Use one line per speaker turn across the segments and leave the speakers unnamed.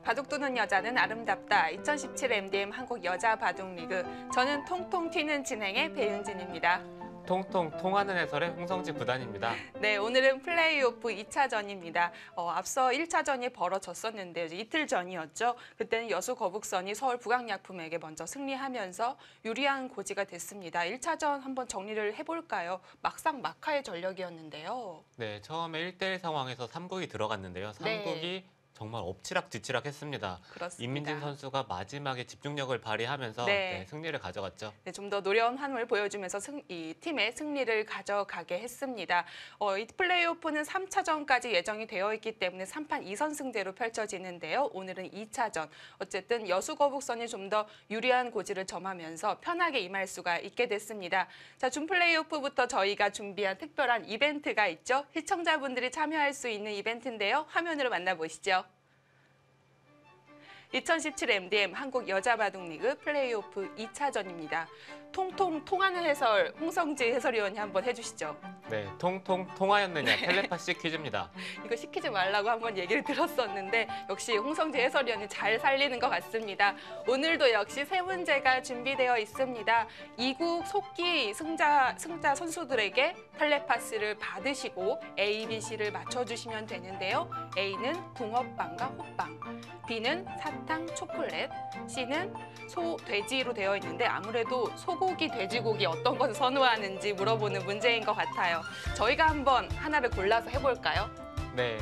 바둑 두는 여자는 아름답다. 2017 MDM 한국 여자 바둑 리그. 저는 통통 튀는 진행의 배윤진입니다.
통통 통하는 해설의 홍성지 구단입니다.
네, 오늘은 플레이오프 2차전입니다. 앞서 1차전이 벌어졌었는데요. 이틀 전이었죠. 그때는 여수 거북선이 서울 북악약품에게 먼저 승리하면서 유리한 고지가 됐습니다. 1차전 한번 정리를 해볼까요? 막상 막하의 전력이었는데요.
네, 처음에 1대1 상황에서 3국이 들어갔는데요. 3국이
네.
정말 엎치락뒤치락 했습니다.
그렇습니다.
임민진 선수가 마지막에 집중력을 발휘하면서
네.
승리를 가져갔죠.
네, 좀 더 노련한 한을 보여주면서 이 팀의 승리를 가져가게 했습니다. 이 플레이오프는 3차전까지 예정이 되어 있기 때문에 3판 2선승제로 펼쳐지는데요. 오늘은 2차전. 어쨌든 여수 거북선이 좀 더 유리한 고지를 점하면서 편하게 임할 수가 있게 됐습니다. 자, 준 플레이오프부터 저희가 준비한 특별한 이벤트가 있죠. 시청자분들이 참여할 수 있는 이벤트인데요. 화면으로 만나보시죠. 2017 MDM 한국 여자 바둑 리그 플레이오프 2차전입니다. 통통 통하는 해설 홍성지 해설위원이 한번 해주시죠.
네, 통통 통하였느냐 텔레파시 퀴즈입니다.
이거 시키지 말라고 한번 얘기를 들었었는데 역시 홍성지 해설위원이 잘 살리는 것 같습니다. 오늘도 역시 세 문제가 준비되어 있습니다. 2국 속기 승자 선수들에게 텔레파시를 받으시고 A, B, C를 맞춰주시면 되는데요. A는 붕어빵과 호빵, B는 사탕, 초콜릿, C는 소, 돼지로 되어 있는데 아무래도 소고기, 돼지고기 어떤 것을 선호하는지 물어보는 문제인 것 같아요. 저희가 한번 하나를 골라서 해볼까요?
네.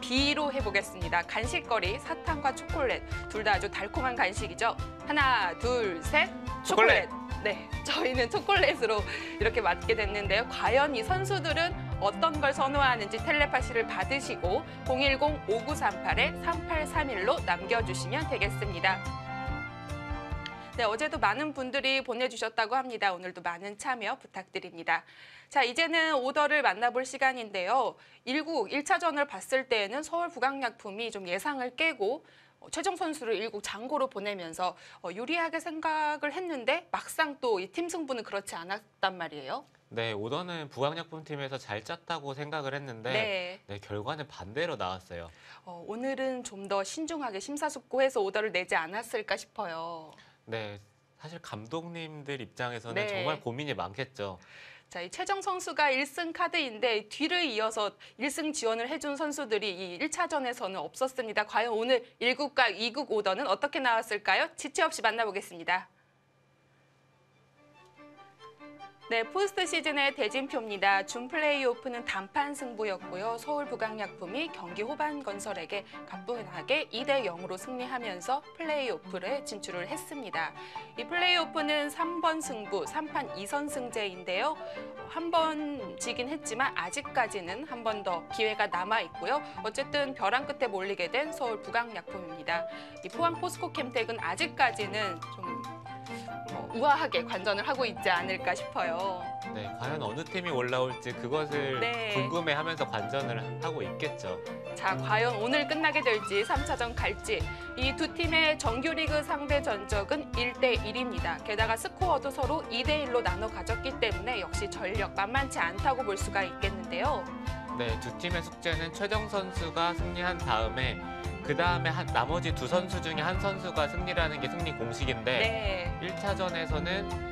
B로 해보겠습니다. 간식거리, 사탕과 초콜릿. 둘 다 아주 달콤한 간식이죠. 하나, 둘, 셋. 초콜릿. 네, 저희는 초콜릿으로 이렇게 맞게 됐는데요. 과연 이 선수들은 어떤 걸 선호하는지 텔레파시를 받으시고 010-5938-3831로 남겨주시면 되겠습니다. 네, 어제도 많은 분들이 보내주셨다고 합니다. 오늘도 많은 참여 부탁드립니다. 자, 이제는 오더를 만나볼 시간인데요. 1국 1차전을 봤을 때에는 서울 북악약품이 좀 예상을 깨고 최정 선수를 1국 장고로 보내면서 유리하게 생각을 했는데 막상 또 이 팀 승부는 그렇지 않았단 말이에요.
네, 오더는 북악약품팀에서 잘 짰다고 생각을 했는데 네, 결과는 반대로 나왔어요.
오늘은 좀 더 신중하게 심사숙고해서 오더를 내지 않았을까 싶어요.
네, 사실 감독님들 입장에서는 정말 고민이 많겠죠.
자, 이 최정 선수가 1승 카드인데 뒤를 이어서 1승 지원을 해준 선수들이 이 1차전에서는 없었습니다. 과연 오늘 1국과 2국 오더는 어떻게 나왔을까요? 지체 없이 만나보겠습니다. 네, 포스트 시즌의 대진표입니다. 준 플레이오프는 단판 승부였고요. 서울 북악약품이 경기 호반 건설에게 가뿐하게 2대 0으로 승리하면서 플레이오프에 진출을 했습니다. 이 플레이오프는 3번 승부, 3판 2선승제인데요. 한 번 지긴 했지만 아직까지는 한 번 더 기회가 남아 있고요. 어쨌든 벼랑 끝에 몰리게 된 서울 북악약품입니다. 이 포항 포스코 캠텍은 아직까지는 좀 우아하게 관전을 하고 있지 않을까 싶어요.
네, 과연 어느 팀이 올라올지 그것을 궁금해하면서 관전을 하고 있겠죠.
자, 과연 오늘 끝나게 될지 3차전 갈지 이 두 팀의 정규리그 상대 전적은 1대1입니다. 게다가 스코어도 서로 2대1로 나눠 가졌기 때문에 역시 전력 만만치 않다고 볼 수가 있겠는데요.
네, 두 팀의 숙제는 최정 선수가 승리한 다음에 그 다음에 나머지 두 선수 중에 한 선수가 승리를 하는 게 승리 공식인데 1차전에서는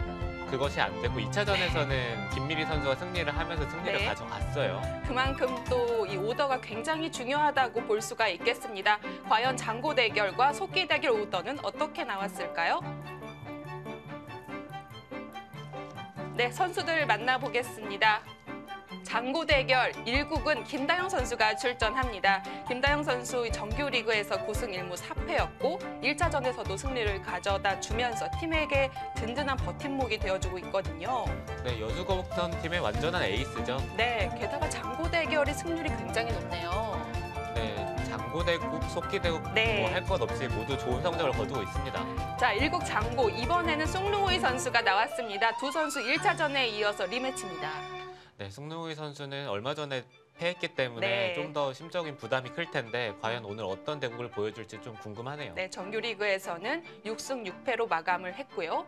그것이 안 되고 2차전에서는 김미리 선수가 승리를 하면서 승리를 가져갔어요. 그만큼
또 이 오더가 굉장히 중요하다고 볼 수가 있겠습니다. 과연 장고 대결과 속기 대결 오더는 어떻게 나왔을까요? 네, 선수들 만나보겠습니다. 장고 대결 1국은 김다영 선수가 출전합니다. 김다영 선수 정규리그에서 9승 1무 4패였고 1차전에서도 승리를 가져다 주면서 팀에게 든든한 버팀목이 되어주고 있거든요.
네, 여수거북선 팀의 완전한 에이스죠.
네, 게다가 장고 대결이 승률이 굉장히 높네요.
네, 장고대국, 속기대국 뭐 할 것 없이 모두 좋은 성적을 거두고 있습니다.
자, 1국 장고 이번에는 송루호이 선수가 나왔습니다. 두 선수 1차전에 이어서 리매치입니다.
네, 송루호이 선수는 얼마 전에 패했기 때문에 좀 더 심적인 부담이 클 텐데 과연 오늘 어떤 대국을 보여줄지 좀 궁금하네요.
네, 정규리그에서는 6승 6패로 마감을 했고요.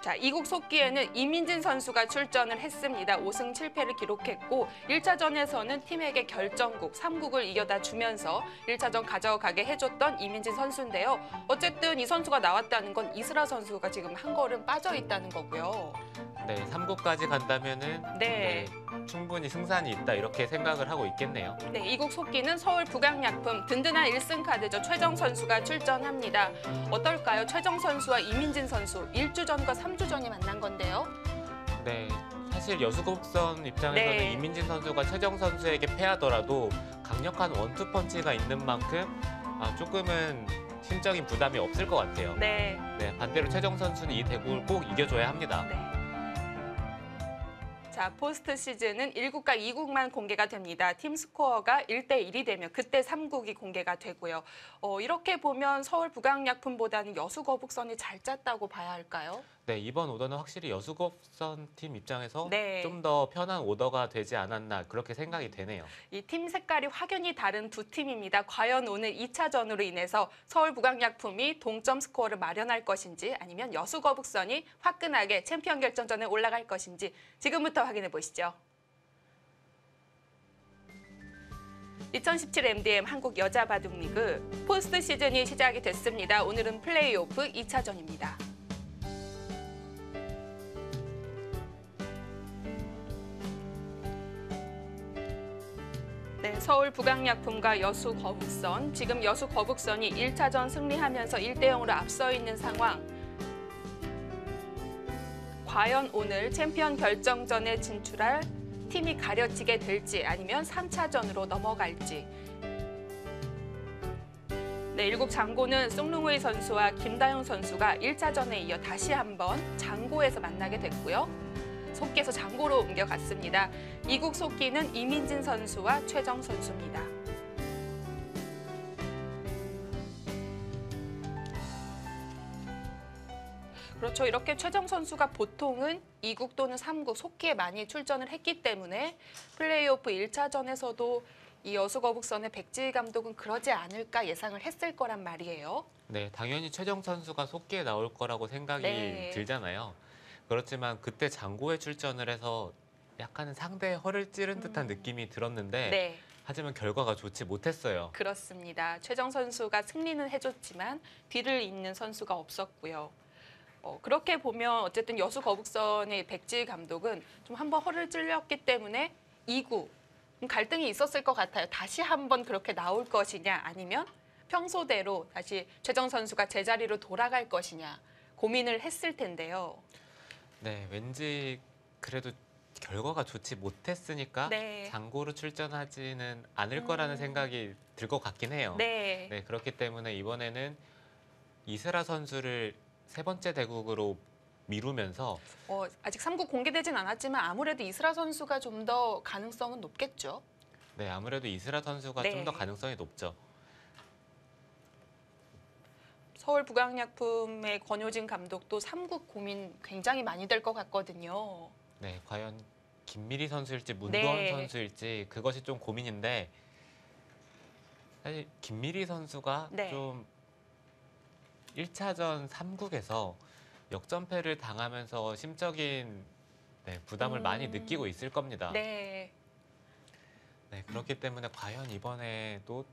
자, 이국 속기에는 이민진 선수가 출전을 했습니다. 5승 7패를 기록했고 1차전에서는 팀에게 결정국 3국을 이겨다 주면서 1차전 가져가게 해줬던 이민진 선수인데요. 어쨌든 이 선수가 나왔다는 건 이스라 선수가 지금 한 걸음 빠져 있다는 거고요.
네, 3국까지 간다면은 충분히 승산이 있다 이렇게 생각을 하고 있겠네요.
네, 이국 속기는 서울 북악약품 든든한 1승 카드죠. 최정 선수가 출전합니다. 어떨까요? 최정 선수와 이민진 선수 1주전과 3주전이 만난 건데요.
네, 사실 여수곡선 입장에서는 이민진 선수가 최정 선수에게 패하더라도 강력한 원투펀치가 있는 만큼 조금은 심적인 부담이 없을 것 같아요.
네,
반대로 최정 선수는 이 대국을 꼭 이겨줘야 합니다.
자, 포스트 시즌은 1국과 2국만 공개가 됩니다. 팀 스코어가 1대1이 되면 그때 3국이 공개가 되고요. 이렇게 보면 서울 북악약품보다는 여수거북선이 잘 짰다고 봐야 할까요?
네, 이번 오더는 확실히 여수곡선 팀 입장에서
네.
좀 더 편한 오더가 되지 않았나 그렇게 생각이 되네요.
이 팀 색깔이 확연히 다른 두 팀입니다. 과연 오늘 2차전으로 인해서 서울 북악약품이 동점 스코어를 마련할 것인지 아니면 여수거북선이 화끈하게 챔피언 결정전에 올라갈 것인지 지금부터 확인해 보시죠. 2017 MDM 한국 여자 바둑리그 포스트 시즌이 시작이 됐습니다. 오늘은 플레이오프 2차전입니다. 네, 서울 북악약품과 여수거북선. 지금 여수거북선이 1차전 승리하면서 1대0으로 앞서 있는 상황. 과연 오늘 챔피언 결정전에 진출할 팀이 가려지게 될지 아니면 3차전으로 넘어갈지. 네, 7 장고는 송룽의 선수와 김다영 선수가 1차전에 이어 다시 한번 장고에서 만나게 됐고요. 속기에서 장고로 옮겨갔습니다. 2국 속기는 이민진 선수와 최정 선수입니다. 그렇죠. 이렇게 최정 선수가 보통은 2국 또는 3국 속기에 많이 출전을 했기 때문에 플레이오프 1차전에서도 이 여수거북선의 백지희 감독은 그러지 않을까 예상을 했을 거란 말이에요.
네, 당연히 최정 선수가 속기에 나올 거라고 생각이 들잖아요. 그렇지만 그때 장고에 출전을 해서 약간은 상대의 허를 찌른 듯한 느낌이 들었는데 하지만 결과가 좋지 못했어요.
그렇습니다. 최정 선수가 승리는 해줬지만 뒤를 잇는 선수가 없었고요. 그렇게 보면 어쨌든 여수거북선의 백지희 감독은 좀 한번 허를 찔렸기 때문에 2구 갈등이 있었을 것 같아요. 다시 한번 그렇게 나올 것이냐 아니면 평소대로 다시 최정 선수가 제자리로 돌아갈 것이냐 고민을 했을 텐데요.
네, 왠지 그래도 결과가 좋지 못했으니까 장고로 출전하지는 않을 거라는 생각이 들 것 같긴 해요. 네, 그렇기 때문에 이번에는 이스라 선수를 3번째 대국으로 미루면서
아직 3국 공개되진 않았지만 아무래도 이스라 선수가 좀 더 가능성은 높겠죠.
네, 아무래도 이스라 선수가 좀 더 가능성이 높죠.
서울 북악약품의 권효진 감독도 3국 고민 굉장히 많이 될 것 같거든요.
네, 과연 김미리 선수일지 문도원 선수일지 그것이 좀 고민인데 사실 김미리 선수가 좀 1차전 3국에서 역전패를 당하면서 심적인 부담을 많이 느끼고 있을 겁니다. 네, 그렇기 때문에 과연 이번에도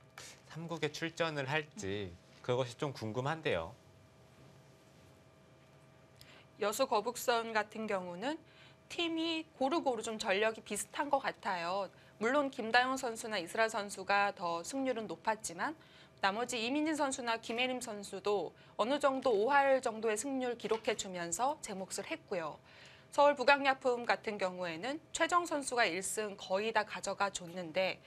3국에 출전을 할지 그것이 좀 궁금한데요.
여수거북선 같은 경우는 팀이 고루고루 좀 전력이 비슷한 것 같아요. 물론 김다영 선수나 이스라 선수가 더 승률은 높았지만 나머지 이민진 선수나 김혜림 선수도 어느 정도 5할 정도의 승률 기록해주면서 제 몫을 했고요. 서울 북악약품 같은 경우에는 최정 선수가 1승 거의 다 가져가 줬는데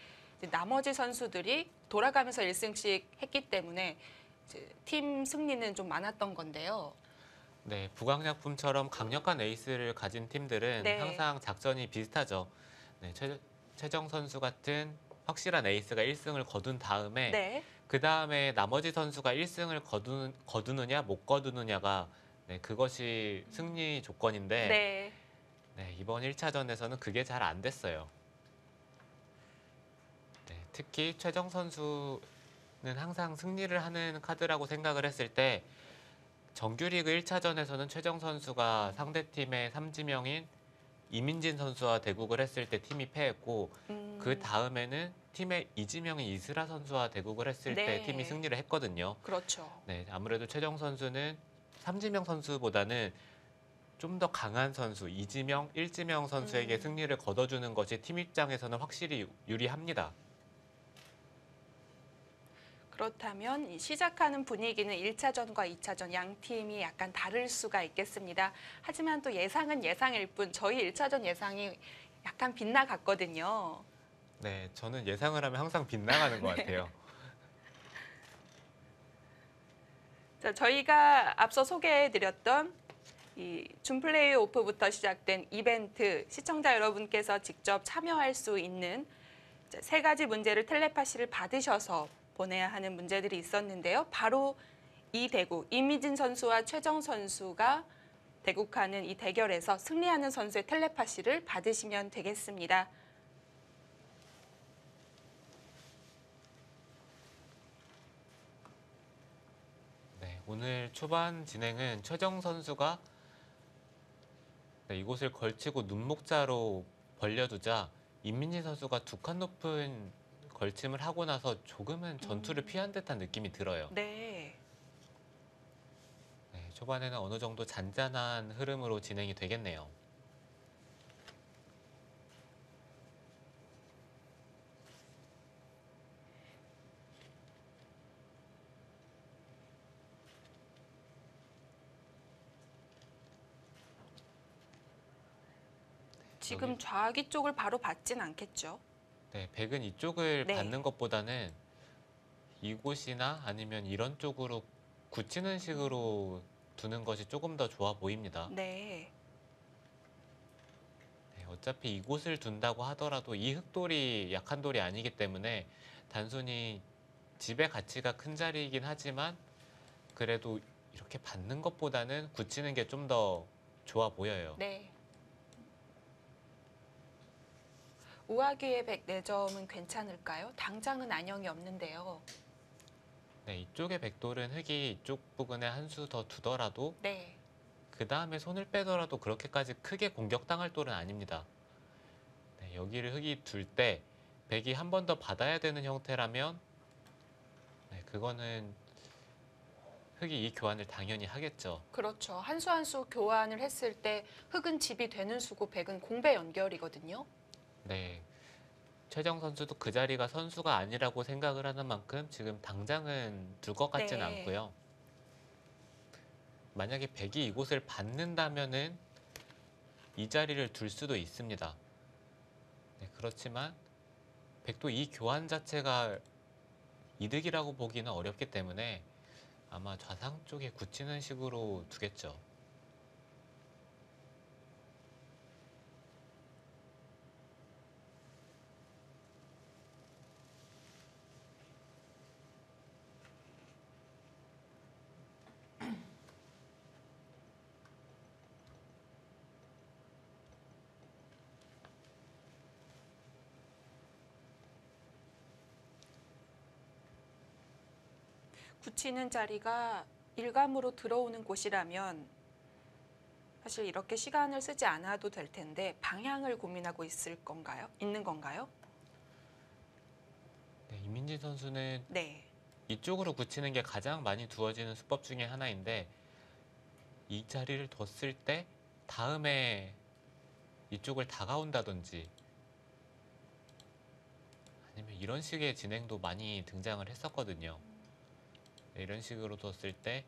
나머지 선수들이 돌아가면서 1승씩 했기 때문에 팀 승리는 좀 많았던 건데요.
네, 북악약품처럼 강력한 에이스를 가진 팀들은 항상 작전이 비슷하죠. 네, 최정 선수 같은 확실한 에이스가 1승을 거둔 다음에 그 다음에 나머지 선수가 1승을 거두느냐 못 거두느냐가 그것이 승리 조건인데 이번 1차전에서는 그게 잘 안 됐어요. 특히 최정 선수는 항상 승리를 하는 카드라고 생각을 했을 때 정규리그 1차전에서는 최정 선수가 상대팀의 삼지명인 이민진 선수와 대국을 했을 때 팀이 패했고 그 다음에는 팀의 이지명인 이슬아 선수와 대국을 했을 때 팀이 승리를 했거든요.
그렇죠.
네, 아무래도 최정 선수는 삼지명 선수보다는 좀 더 강한 선수, 이지명, 일지명 선수에게 승리를 거둬주는 것이 팀 입장에서는 확실히 유리합니다.
그렇다면 이 시작하는 분위기는 1차전과 2차전 양 팀이 약간 다를 수가 있겠습니다. 하지만 또 예상은 예상일 뿐 저희 1차전 예상이 약간 빗나갔거든요.
네, 저는 예상을 하면 항상 빗나가는 것 같아요.
자, 저희가 앞서 소개해드렸던 이 준 플레이오프부터 시작된 이벤트 시청자 여러분께서 직접 참여할 수 있는 세 가지 문제를 텔레파시를 받으셔서 보내야 하는 문제들이 있었는데요. 바로 이 대국 이미진 선수와 최정 선수가 대국하는 이 대결에서 승리하는 선수의 텔레파시를 받으시면 되겠습니다.
네, 오늘 초반 진행은 최정 선수가 이곳을 걸치고 눈목자로 벌려두자 임민진 선수가 두 칸 높은 걸침을 하고 나서 조금은 전투를 피한 듯한 느낌이 들어요.
네.
네, 초반에는 어느 정도 잔잔한 흐름으로 진행이 되겠네요.
지금 좌기 쪽을 바로 받진 않겠죠?
네, 백은 이쪽을
네.
받는 것보다는 이곳이나 아니면 이런 쪽으로 굳히는 식으로 두는 것이 조금 더 좋아 보입니다.
네.
네, 어차피 이곳을 둔다고 하더라도 이 흑돌이 약한 돌이 아니기 때문에 단순히 집의 가치가 큰 자리이긴 하지만 그래도 이렇게 받는 것보다는 굳히는 게 좀 더 좋아 보여요.
네. 우아기의 104점은 괜찮을까요? 당장은 안형이 없는데요.
네, 이쪽의 백돌은 흑이 이쪽 부근에 한 수 더 두더라도
네.
그 다음에 손을 빼더라도 그렇게까지 크게 공격당할 돌은 아닙니다. 네, 여기를 흑이 둘 때 백이 한 번 더 받아야 되는 형태라면 네, 그거는 흑이 이 교환을 당연히 하겠죠.
그렇죠. 한 수 한 수 교환을 했을 때 흑은 집이 되는 수고 백은 공배 연결이거든요.
네, 최정 선수도 그 자리가 선수가 아니라고 생각을 하는 만큼 지금 당장은 둘 것 같지는
네.
않고요. 만약에 백이 이곳을 받는다면은 이 자리를 둘 수도 있습니다. 네, 그렇지만 백도 이 교환 자체가 이득이라고 보기는 어렵기 때문에 아마 좌상 쪽에 굳히는 식으로 두겠죠.
굳히는 자리가 일감으로 들어오는 곳이라면 사실 이렇게 시간을 쓰지 않아도 될 텐데 방향을 고민하고 있는 건가요?
네, 이민진 선수는
네.
이쪽으로 굳히는 게 가장 많이 두어지는 수법 중에 하나인데 이 자리를 뒀을 때 다음에 이쪽을 다가온다든지 아니면 이런 식의 진행도 많이 등장을 했었거든요. 네, 이런 식으로 뒀을 때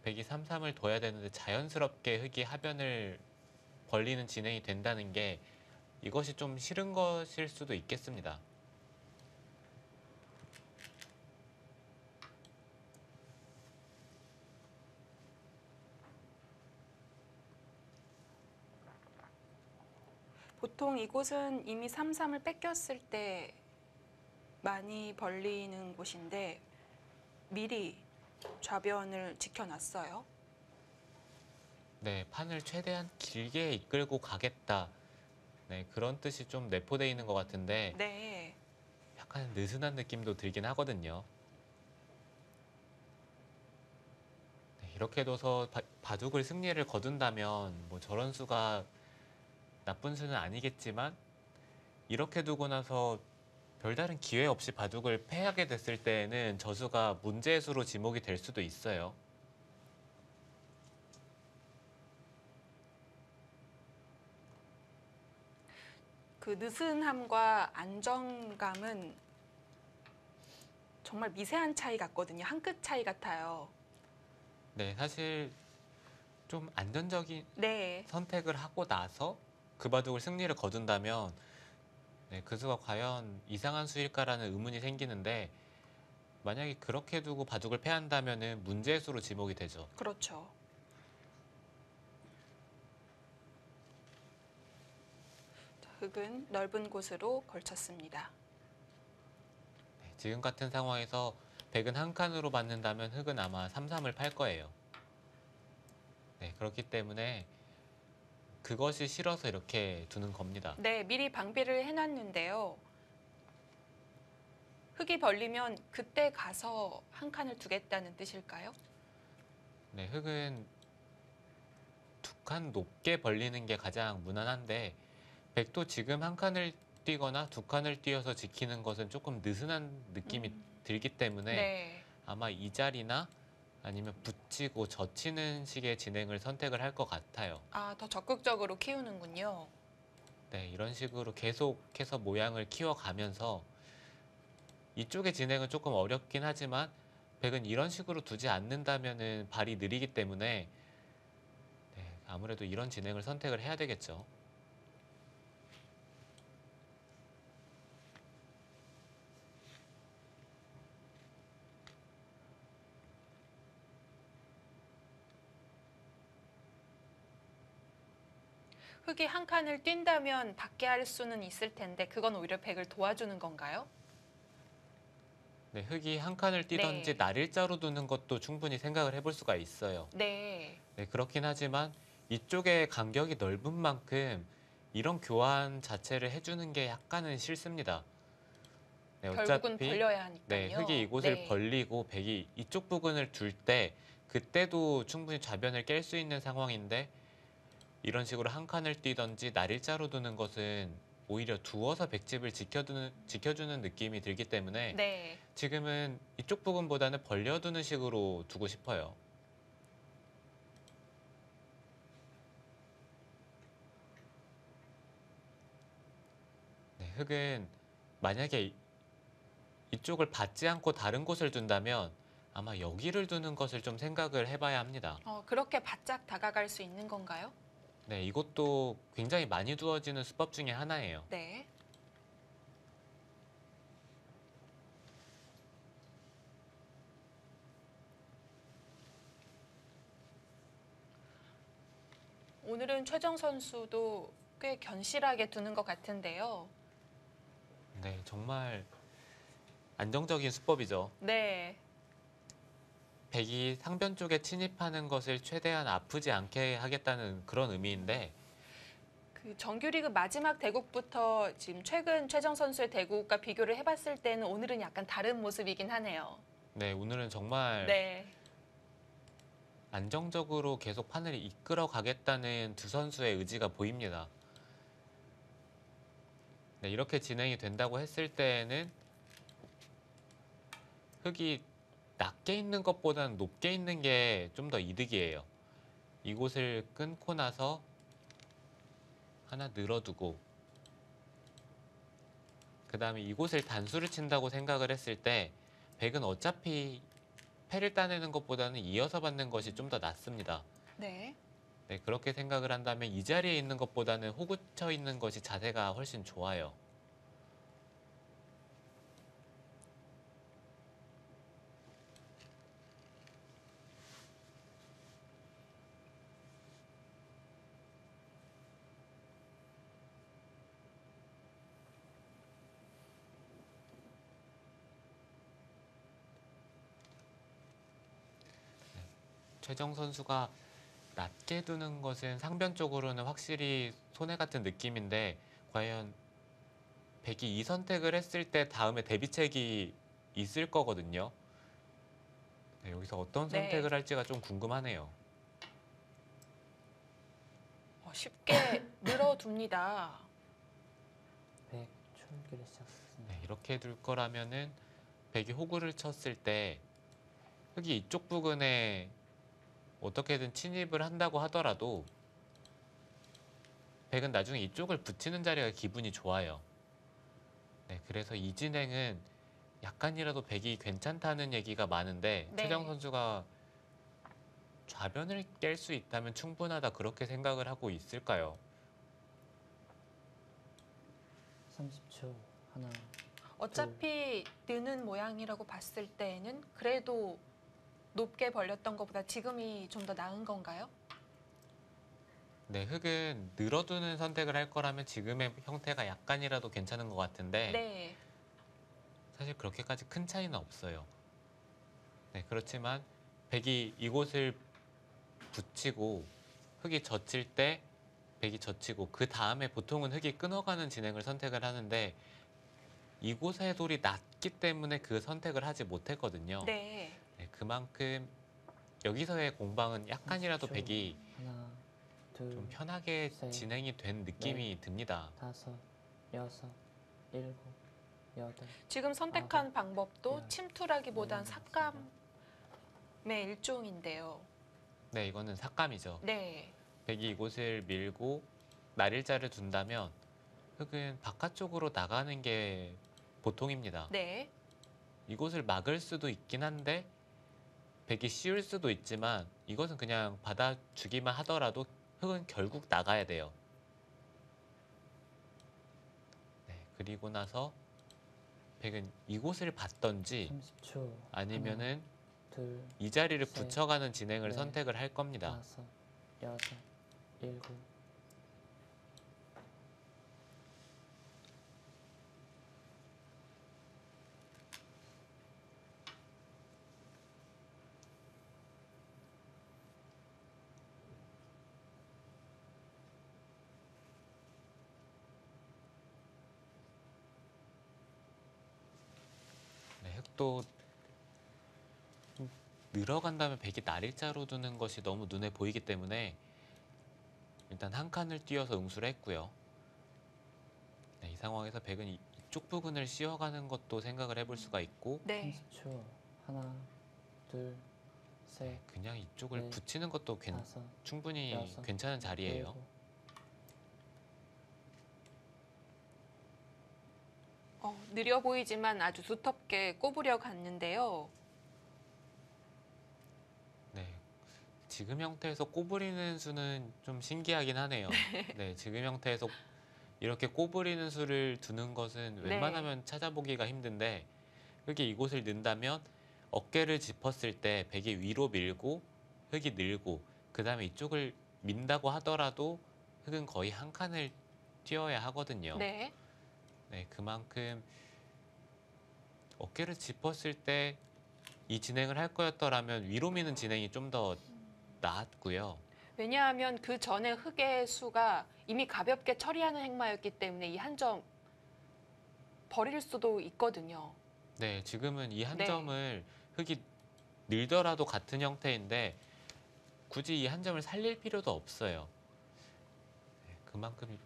백이 3-3을 둬야 되는데 자연스럽게 흑이 하변을 벌리는 진행이 된다는 게 이것이 좀 싫은 것일 수도 있겠습니다.
보통 이곳은 이미 3-3을 뺏겼을 때 많이 벌리는 곳인데 미리 좌변을 지켜놨어요.
네, 판을 최대한 길게 이끌고 가겠다. 네, 그런 뜻이 좀 내포되어 있는 것 같은데
네.
약간 느슨한 느낌도 들긴 하거든요. 네, 이렇게 둬서 바둑을 승리를 거둔다면 뭐 저런 수가 나쁜 수는 아니겠지만 이렇게 두고 나서 별다른 기회 없이 바둑을 패하게 됐을 때에는 저 수가 문제의 수로 지목이 될 수도 있어요.
그 느슨함과 안정감은 정말 미세한 차이 같거든요. 한 끗 차이 같아요.
네, 사실 좀 안전적인
네.
선택을 하고 나서 그 바둑을 승리를 거둔다면 네, 그 수가 과연 이상한 수일까라는 의문이 생기는데 만약에 그렇게 두고 바둑을 패한다면 문제의 수로 지목이 되죠.
그렇죠. 자, 흙은 넓은 곳으로 걸쳤습니다.
네, 지금 같은 상황에서 백은 한 칸으로 받는다면 흙은 아마 3-3을 팔 거예요. 네, 그렇기 때문에 그것이 싫어서 이렇게 두는 겁니다.
네, 미리 방비를 해놨는데요. 흙이 벌리면 그때 가서 한 칸을 두겠다는 뜻일까요?
네, 흙은 두 칸 높게 벌리는 게 가장 무난한데 백도 지금 한 칸을 뛰거나 두 칸을 뛰어서 지키는 것은 조금 느슨한 느낌이 들기 때문에
네.
아마 이 자리나 아니면 붙이고 젖히는 식의 진행을 선택을 할 것 같아요.
아, 더 적극적으로 키우는군요.
네, 이런 식으로 계속해서 모양을 키워가면서 이쪽의 진행은 조금 어렵긴 하지만 백은 이런 식으로 두지 않는다면은 발이 느리기 때문에 네, 아무래도 이런 진행을 선택을 해야 되겠죠.
흙이 한 칸을 뛴다면 받게 할 수는 있을 텐데 그건 오히려 백을 도와주는 건가요?
네, 흙이 한 칸을 뛰던지
네.
날일자로 두는 것도 충분히 생각을 해볼 수가 있어요.
네.
네, 그렇긴 하지만 이쪽의 간격이 넓은 만큼 이런 교환 자체를 해주는 게 약간은 싫습니다. 네,
결국은
어차피
벌려야 하니까요.
네, 흙이 이곳을
네.
벌리고 백이 이쪽 부분을 둘 때 그때도 충분히 좌변을 깰 수 있는 상황인데 이런 식으로 한 칸을 뛰던지 날일자로 두는 것은 오히려 두어서 백집을 지켜주는 느낌이 들기 때문에
네.
지금은 이쪽 부분보다는 벌려두는 식으로 두고 싶어요. 네, 흙은 만약에 이쪽을 받지 않고 다른 곳을 둔다면 아마 여기를 두는 것을 좀 생각을 해봐야 합니다.
그렇게 바짝 다가갈 수 있는 건가요?
네, 이것도 굉장히 많이 두어지는 수법 중에 하나예요.
네. 오늘은 최정 선수도 꽤 견실하게 두는 것 같은데요.
네, 정말 안정적인 수법이죠.
네.
백이 상변 쪽에 침입하는 것을 최대한 아프지 않게 하겠다는 그런 의미인데
그 정규리그 마지막 대국부터 지금 최근 최정 선수의 대국과 비교를 해봤을 때는 오늘은 약간 다른 모습이긴 하네요.
네, 오늘은 정말
네.
안정적으로 계속 판을 이끌어 가겠다는 두 선수의 의지가 보입니다. 네, 이렇게 진행이 된다고 했을 때에는 흙이 낮게 있는 것보다는 높게 있는 게 좀 더 이득이에요. 이곳을 끊고 나서 하나 늘어두고 그 다음에 이곳을 단수를 친다고 생각을 했을 때 백은 어차피 패를 따내는 것보다는 이어서 받는 것이 좀 더 낫습니다.
네.
네, 그렇게 생각을 한다면 이 자리에 있는 것보다는 호구쳐 있는 것이 자세가 훨씬 좋아요. 최정 선수가 낮게 두는 것은 상변 쪽으로는 확실히 손해 같은 느낌인데 과연 백이 이 선택을 했을 때 다음에 대비책이 있을 거거든요. 네, 여기서 어떤
네.
선택을 할지가 좀 궁금하네요.
쉽게 늘어둡니다.
백 출기를 시작했습니다.
네, 이렇게 둘 거라면은 백이 호구를 쳤을 때 흑이 이쪽 부근에 어떻게든 침입을 한다고 하더라도 백은 나중에 이쪽을 붙이는 자리가 기분이 좋아요. 네, 그래서 이 진행은 약간이라도 백이 괜찮다는 얘기가 많은데
네.
최정 선수가 좌변을 깰 수 있다면 충분하다 그렇게 생각을 하고 있을까요?
30초. 하나,
어차피 느는 모양이라고 봤을 때에는 그래도 높게 벌렸던 것보다 지금이 좀 더 나은 건가요?
네, 흑은 늘어두는 선택을 할 거라면 지금의 형태가 약간이라도 괜찮은 것 같은데
네.
사실 그렇게까지 큰 차이는 없어요. 네, 그렇지만 백이 이곳을 붙이고 흑이 젖힐 때 백이 젖히고 그 다음에 보통은 흑이 끊어가는 진행을 선택을 하는데 이곳의 돌이 낮기 때문에 그 선택을 하지 못했거든요.
네.
네, 그만큼 여기서의 공방은 약간이라도
30초.
백이
하나, 둘,
좀 편하게
셋,
진행이 된 느낌이 듭니다.
다섯, 여섯, 일곱, 여덟.
지금 선택한
아홉,
방법도
열.
침투라기보단
네,
삭감의 일종인데요.
네, 이거는 삭감이죠.
네.
백이 이곳을 밀고 날일자를 둔다면 흑은 바깥쪽으로 나가는 게 보통입니다.
네.
이곳을 막을 수도 있긴 한데 백이 씌울 수도 있지만 이것은 그냥 받아주기만 하더라도 흑은 결국 나가야 돼요. 네, 그리고 나서 백은 이곳을 받던지
30초.
아니면은
둘,
이 자리를
셋,
붙여가는 진행을
넷,
선택을 할 겁니다.
다섯, 여섯, 일곱.
네, 흑도 늘어간다면 백이 날일자로 두는 것이 너무 눈에 보이기 때문에 일단 한 칸을 띄어서 응수를 했고요. 네, 이 상황에서 백은 이쪽 부분을 씌워가는 것도 생각을 해볼 수가 있고
네.
30초. 하나, 둘, 셋,
네, 그냥 이쪽을
네,
붙이는 것도
다섯,
충분히
여섯,
괜찮은 자리예요.
일곱.
느려 보이지만 아주 두텁게 꼽으려 갔는데요.
네, 지금 형태에서 꼬부리는 수는 좀 신기하긴 하네요. 네, 지금 형태에서 이렇게 꼬부리는 수를 두는 것은
네.
웬만하면 찾아보기가 힘든데 흑이 이곳을 넣는다면 어깨를 짚었을 때 백이 위로 밀고 흑이 늘고 그 다음에 이쪽을 민다고 하더라도 흑은 거의 한 칸을 띄어야 하거든요.
네.
네, 그만큼 어깨를 짚었을 때 이 진행을 할 거였더라면 위로 미는 진행이 좀 더 나았고요.
왜냐하면 그 전에 흑의 수가 이미 가볍게 처리하는 행마였기 때문에 이 한 점 버릴 수도 있거든요.
네, 지금은 이 한
네.
점을 흑이 늘더라도 같은 형태인데 굳이 이 한 점을 살릴 필요도 없어요. 네, 그만큼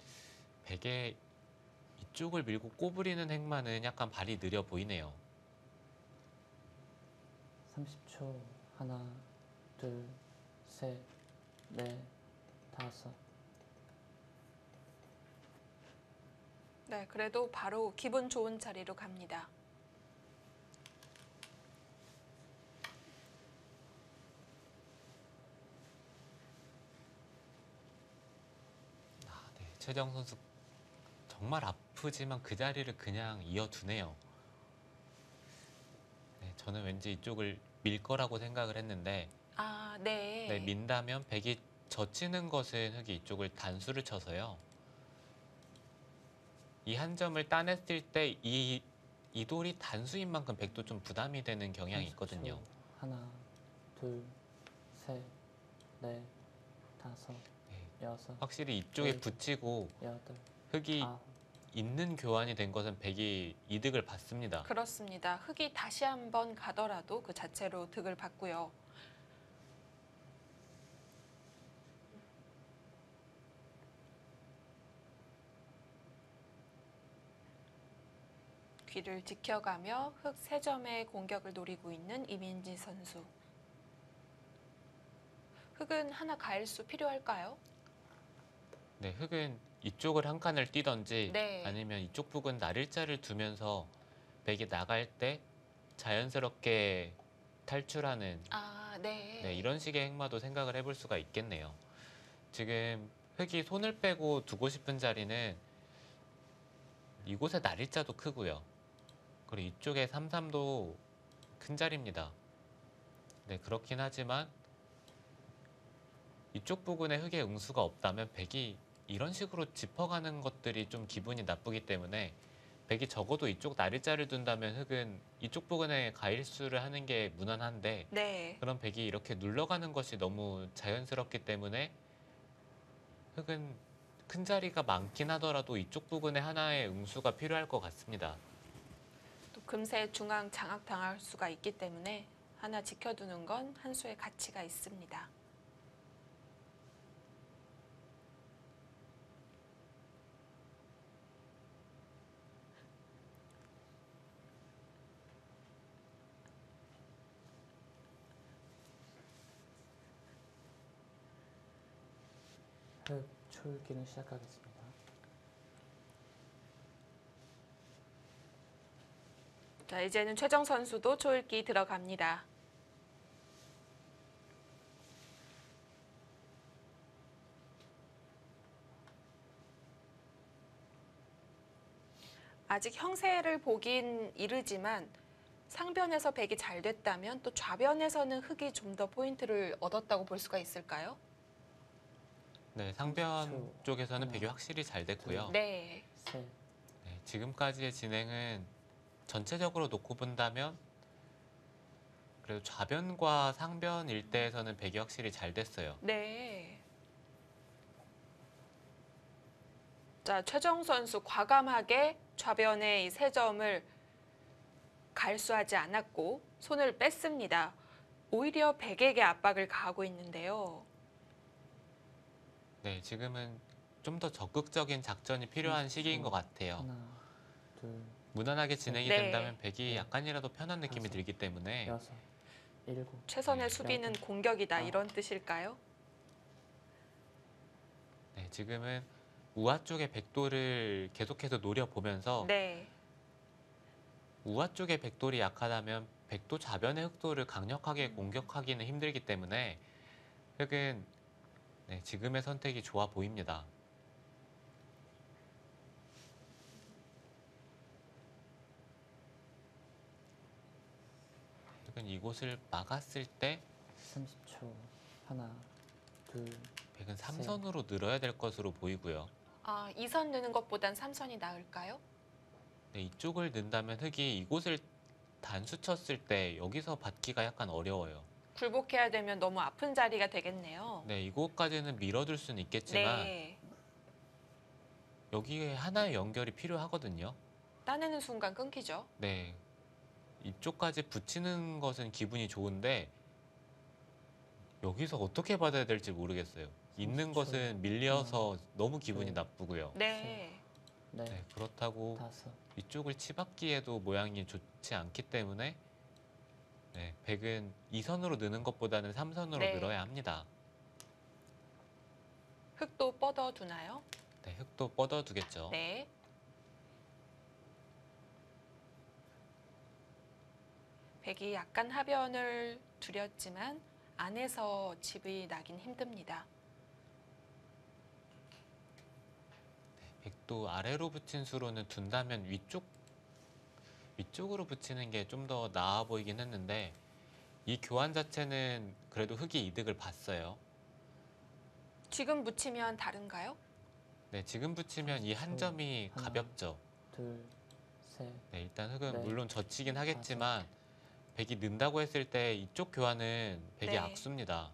백의 이쪽을 밀고 꼬부리는 행마는 약간 발이 느려 보이네요.
30초. 하나, 둘, 셋, 넷, 다섯.
네, 그래도 바로 기분 좋은 자리로 갑니다.
네, 최정 선수 정말 아프지만 그 자리를 그냥 이어두네요. 네, 저는 왠지 이쪽을 밀 거라고 생각을 했는데
네.
네, 민다면 백이 젖히는 것은 흑이 이쪽을 단수를 쳐서요. 이 한 점을 따냈을 때 이 돌이 단수인 만큼 백도 좀 부담이 되는 경향이
30초.
있거든요.
하나, 둘, 셋, 넷, 다섯,
네,
여섯,
확실히 이쪽에
일곱,
붙이고
여덟,
흑이
아홉,
있는 교환이 된 것은 백이 이득을 받습니다.
그렇습니다. 흑이 다시 한번 가더라도 그 자체로 득을 받고요. 귀를 지켜가며 흑 3점의 공격을 노리고 있는 이민지 선수. 흑은 하나 가일 수 필요할까요?
네, 흑은 이쪽을 한 칸을 뛰던지
네.
아니면 이쪽 부근 날일자를 두면서 백이 나갈 때 자연스럽게 탈출하는
네.
네, 이런 식의 행마도 생각을 해볼 수가 있겠네요. 지금 흑이 손을 빼고 두고 싶은 자리는 이곳의 날일자도 크고요. 그리고 이쪽에 3-3도 큰 자리입니다. 네, 그렇긴 하지만 이쪽 부근에 흑의 응수가 없다면 백이 이런 식으로 짚어가는 것들이 좀 기분이 나쁘기 때문에 백이 적어도 이쪽 날일자를 둔다면 흑은 이쪽 부근에 가일수를 하는 게 무난한데
네.
그럼 백이 이렇게 눌러가는 것이 너무 자연스럽기 때문에 흑은 큰 자리가 많긴 하더라도 이쪽 부근에 하나의 응수가 필요할 것 같습니다.
또 금세 중앙 장악당할 수가 있기 때문에 하나 지켜두는 건 한 수의 가치가 있습니다.
흑 초읽기는 시작하겠습니다.
자, 이제는 최정 선수도 초읽기 들어갑니다. 아직 형세를 보긴 이르지만 상변에서 백이 잘 됐다면 또 좌변에서는 흑이 좀 더 포인트를 얻었다고 볼 수가 있을까요?
네, 상변
30초.
쪽에서는
하나,
백이 확실히 잘 됐고요.
네.
셋,
네, 지금까지의 진행은 전체적으로 놓고 본다면 그래도 좌변과 상변 일대에서는 백이 확실히 잘 됐어요.
네. 자, 최정 선수 과감하게 좌변의 이 3점을 갈수하지 않았고 손을 뺐습니다. 오히려 백에게 압박을 가하고 있는데요.
네, 지금은 좀 더 적극적인 작전이 필요한
30초.
시기인 것 같아요.
하나, 둘,
무난하게 진행이
네.
된다면 백이
네.
약간이라도 편한 느낌이
다섯,
들기 때문에
여섯, 일곱,
최선의 수비는
여덟,
공격이다
아홉.
이런 뜻일까요?
네, 지금은 우아 쪽의 백돌을 계속해서 노려보면서
네.
우아 쪽의 백돌이 약하다면 백도 좌변의 흑돌을 강력하게 공격하기는 힘들기 때문에 흑은 네, 지금의 선택이 좋아 보입니다. 흑은 이곳을 막았을 때
30초. 하나, 둘,
백은 3선으로 늘어야 될 것으로 보이고요.
아, 2선 느는 것보단 3선이 나을까요?
네, 이쪽을 넣는다면 흑이 이곳을 단수 쳤을 때 여기서 받기가 약간 어려워요.
굴복해야 되면 너무 아픈 자리가 되겠네요.
네, 이곳까지는 밀어둘 수는 있겠지만
네.
여기에 하나의 연결이 필요하거든요.
따내는 순간 끊기죠.
네, 이쪽까지 붙이는 것은 기분이 좋은데 여기서 어떻게 받아야 될지 모르겠어요. 있는
30초.
것은 밀려서 너무 기분이
둘,
나쁘고요.
네.
넷,
네, 그렇다고
다섯,
이쪽을 치받기에도 모양이 좋지 않기 때문에 네, 백은 2선으로 느는 것보다는 3선으로
네.
늘어야 합니다.
흑도 뻗어두나요?
네, 흑도 뻗어두겠죠.
네. 백이 약간 하변을 두렸지만 안에서 집이 나긴 힘듭니다.
백도 아래로 붙인 수로는 둔다면 위쪽으로 붙이는 게 좀 더 나아 보이긴 했는데 이 교환 자체는 그래도 흑이 이득을 봤어요.
지금 붙이면 다른가요?
네, 지금 붙이면 이 한
30초.
점이
하나.
가볍죠.
둘, 셋,
네, 일단 흑은
네.
물론 젖히긴 하겠지만 백이 는다고 했을 때 이쪽 교환은 백이
네.
악수입니다.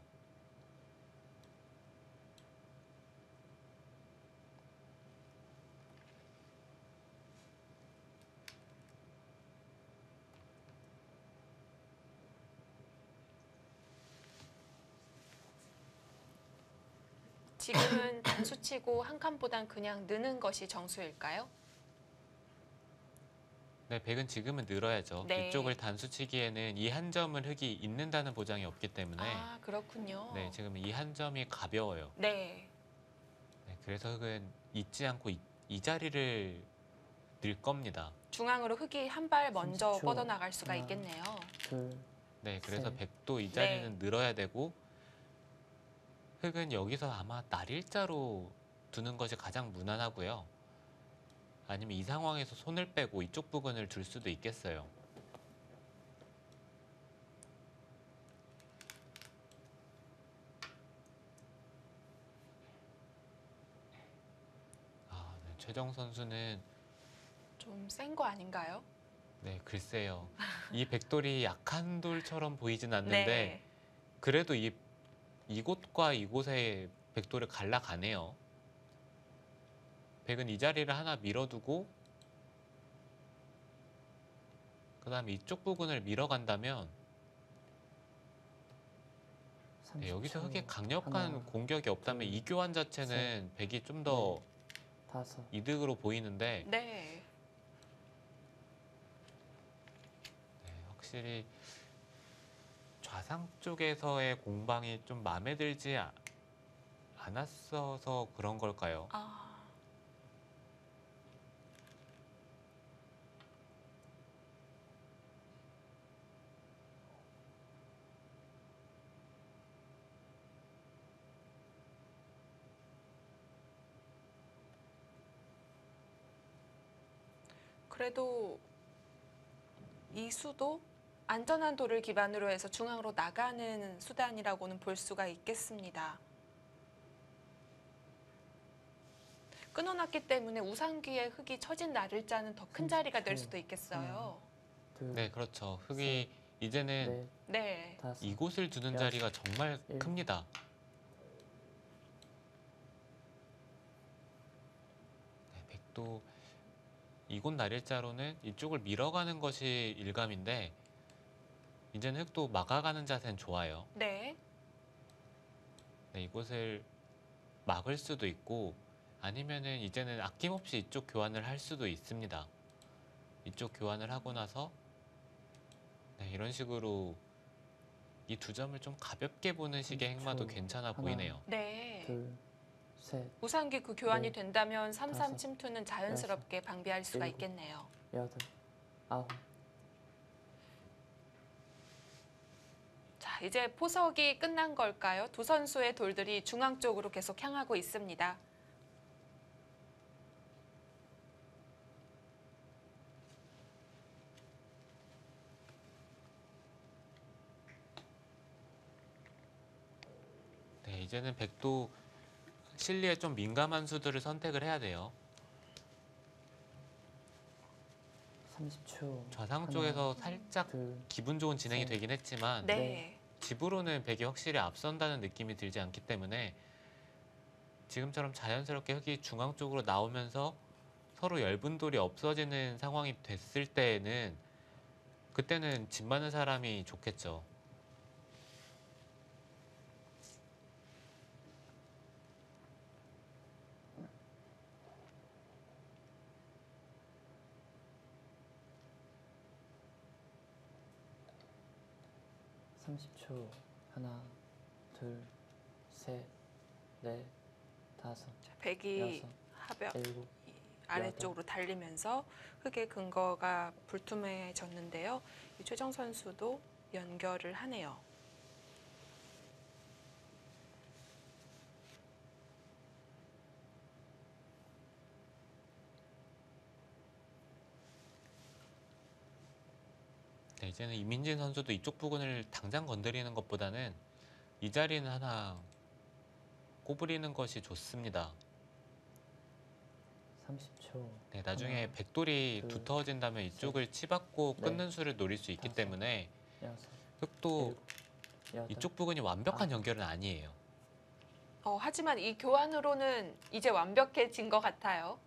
지금은 단수치고 한 칸보단 그냥 느는 것이 정수일까요?
네, 백은 지금은 늘어야죠.
네.
이쪽을 단수치기에는 이 한 점을 흑이 잊는다는 보장이 없기 때문에
아, 그렇군요.
네, 지금 이 한 점이 가벼워요.
네.
네, 그래서 흑은 잊지 않고 이 자리를 늘 겁니다.
중앙으로 흑이 한 발 먼저
30초.
뻗어나갈 수가
하나.
있겠네요.
둘,
네, 그래서
셋.
백도 이 자리는
네.
늘어야 되고 흑은 여기서 아마 날일자로 두는 것이 가장 무난하고요. 아니면 이 상황에서 손을 빼고 이쪽 부근을 둘 수도 있겠어요. 네, 최정 선수는
좀 센 거 아닌가요?
네, 글쎄요. 이 백돌이 약한 돌처럼 보이진 않는데
네.
그래도 이곳과 이곳의 백돌을 갈라가네요. 백은 이 자리를 하나 밀어두고 그 다음에 이쪽 부분을 밀어간다면 네, 여기서
30초.
흑의 강력한
하나,
공격이 없다면
둘,
이 교환 자체는 백이 좀 더
다섯.
이득으로 보이는데
네.
네, 확실히 좌상 쪽에서의 공방이 좀 마음에 들지 않았어서 그런 걸까요?
아. 그래도 이 수도 안전한 도를 기반으로 해서 중앙으로 나가는 수단이라고는 볼 수가 있겠습니다. 끊어놨기 때문에 우상귀에 흑이 처진 날일자는 더 큰 자리가 될 수도 있겠어요.
둘,
네, 그렇죠. 흑이 이제는
넷,
네.
다섯.
이곳을 두는
여섯,
자리가 정말
일곱.
큽니다. 네, 백도 이곳 날일자로는 이쪽을 밀어가는 것이 일감인데 이제는 흑도 막아가는 자세는 좋아요.
네.
네, 이곳을 막을 수도 있고 아니면은 이제는 아낌없이 이쪽 교환을 할 수도 있습니다. 이쪽 교환을 하고 나서 네, 이런 식으로 이 두 점을 좀 가볍게 보는 식의
30초.
행마도 괜찮아
하나.
보이네요.
네.
둘, 셋,
우상귀 그 교환이
넷,
된다면 3-3
다섯,
침투는 자연스럽게 방비할 수가
일곱.
있겠네요.
여덟, 아홉.
자, 이제 포석이 끝난 걸까요? 두 선수의 돌들이 중앙 쪽으로 계속 향하고 있습니다.
네, 이제는 백도 실리에 좀 민감한 수들을 선택을 해야 돼요.
30초.
좌상
하나,
쪽에서 살짝
둘,
기분 좋은 진행이
셋.
되긴 했지만
네.
집으로는 백이 확실히 앞선다는 느낌이 들지 않기 때문에 지금처럼 자연스럽게 흑이 중앙 쪽으로 나오면서 서로 엷은 돌이 없어지는 상황이 됐을 때에는 그때는 집 많은 사람이 좋겠죠.
삼십 초. 하나, 둘, 셋, 넷, 다섯,
자, 백이
여섯,
하벽
일곱.
아래쪽으로 달리면서 흑의 근거가 불투명해졌는데요. 이 최정 선수도 연결을 하네요.
네, 이제는 이민진 선수도 이쪽 부분을 당장 건드리는 것보다는 이 자리는 하나 꼬부리는 것이 좋습니다.
30초.
네, 나중에
하나,
백돌이
둘,
두터워진다면 이쪽을 치받고
넷,
끊는 수를 노릴 수 있기
다섯,
때문에
여섯,
흑도
일곱, 여덟.
이쪽 부분이 완벽한
아홉.
연결은 아니에요.
하지만 이 교환으로는 이제 완벽해진 것 같아요.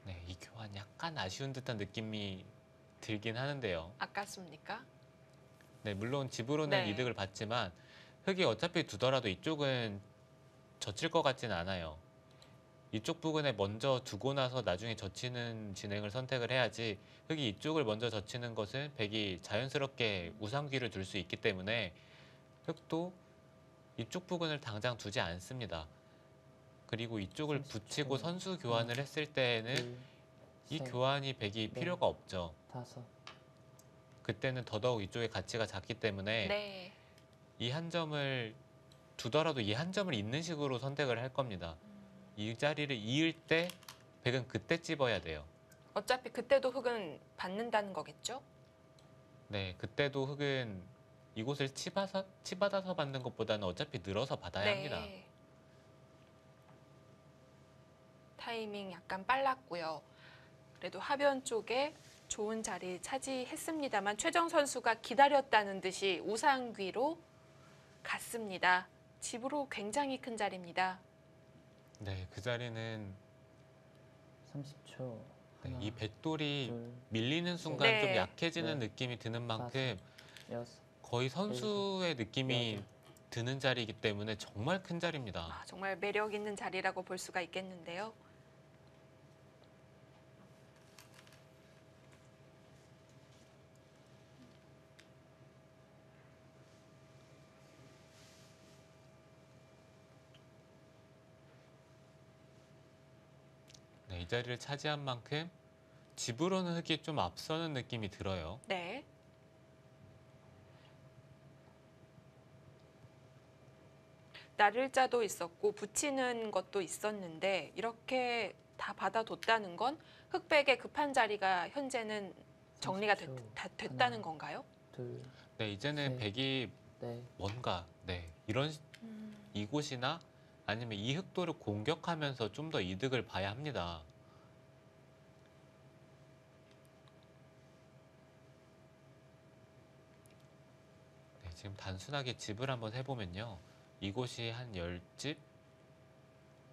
네, 이 교환 약간 아쉬운 듯한 느낌이 들긴 하는데요.
아깝습니까?
네, 물론 집으로는
네.
이득을 받지만 흑이 어차피 두더라도 이쪽은 젖힐 것 같지는 않아요. 이쪽 부근에 먼저 두고 나서 나중에 젖히는 진행을 선택을 해야지 흑이 이쪽을 먼저 젖히는 것은 백이 자연스럽게 우상귀를 둘 수 있기 때문에 흑도 이쪽 부근을 당장 두지 않습니다. 그리고 이쪽을
30초.
붙이고 선수 교환을 했을 때에는
둘,
이
셋,
교환이 백이
넷.
필요가 없죠.
5,
그때는 더더욱 이쪽의 가치가 작기 때문에
네.
이 한 점을 두더라도 이 한 점을 잇는 식으로 선택을 할 겁니다. 이 자리를 이을 때 백은 그때 찝어야 돼요.
어차피 그때도 흑은 받는다는 거겠죠?
네, 그때도 흑은 이곳을 치받아서 받는 것보다는 어차피 늘어서 받아야 합니다.
네. 타이밍 약간 빨랐고요. 그래도 하변 쪽에 좋은 자리 차지했습니다만 최정 선수가 기다렸다는 듯이 우상귀로 갔습니다. 집으로 굉장히 큰 자리입니다.
네, 그 자리는
30초.
네,
하나,
이 백돌이
둘,
밀리는 순간
네.
좀 약해지는
네.
느낌이 드는 만큼
여섯,
거의 선수의 느낌이
여덟.
드는 자리이기 때문에 정말 큰 자리입니다.
아, 정말 매력 있는 자리라고 볼 수가 있겠는데요.
네, 이 자리를 차지한 만큼 집으로는 흑이 좀 앞서는 느낌이 들어요.
네. 나를자도 있었고 붙이는 것도 있었는데 이렇게 다 받아뒀다는 건 흑백의 급한 자리가 현재는 정리가
30초.
다 됐다는
하나.
건가요?
둘,
네, 이제는
네.
백이
넷,
뭔가 이런 이곳이나 아니면 이 흑도를 공격하면서 좀 더 이득을 봐야 합니다. 네, 지금 단순하게 집을 한번 해보면요. 이곳이 한 10집,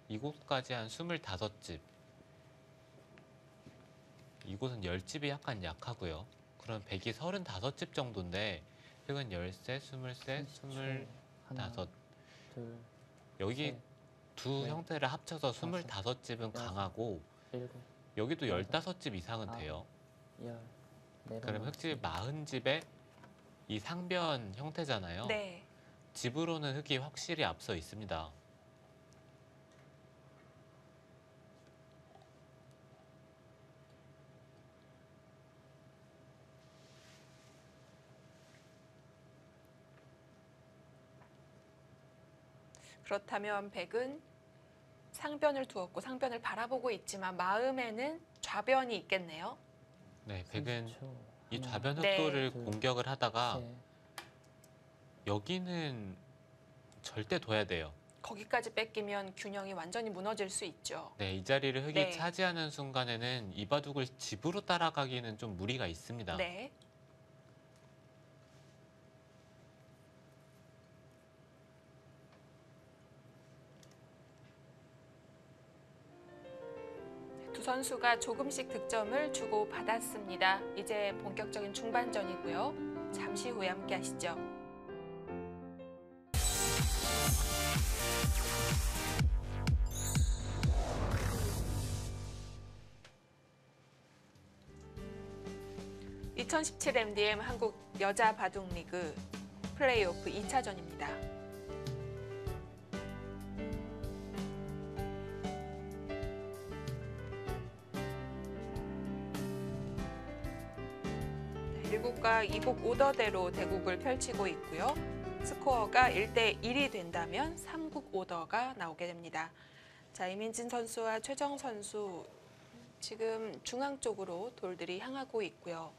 이곳까지 한 25집. 이곳은 10집이 약간 약하고요. 그럼 백이 35집 정도인데 흑은 13, 23,
30초. 하나,
25.
둘,
여기
셋,
두
넷,
형태를 합쳐서
다섯,
25집은
여섯,
강하고
일곱,
여기도
여덟,
15집 이상은
아홉,
돼요.
열. 네 번
그럼 흑집
남았습니다.
40집에 이 상변 형태잖아요.
네.
집으로는 흑이 확실히 앞서 있습니다.
그렇다면 백은 상변을 두었고 상변을 바라보고 있지만 마음에는 좌변이 있겠네요.
네, 백은
30초.
이
하나,
좌변
네.
흑도를
둘,
공격을 하다가
셋,
여기는 절대 둬야 돼요.
거기까지 뺏기면 균형이 완전히 무너질 수 있죠.
네, 이 자리를 흑이
네.
차지하는 순간에는 이 바둑을 집으로 따라가기는 좀 무리가 있습니다.
네. 두 선수가 조금씩 득점을 주고 받았습니다. 이제 본격적인 중반전이고요. 잠시 후에 함께 하시죠. (2017) MDM 한국 여자 바둑 리그 플레이오프 2차전입니다. 일국과 이국 오더대로 대국을 펼치고 있고요. 스코어가 1대1이 된다면 3국 오더가 나오게 됩니다. 자, 이민진 선수와 최정 선수 지금 중앙 쪽으로 돌들이 향하고 있고요.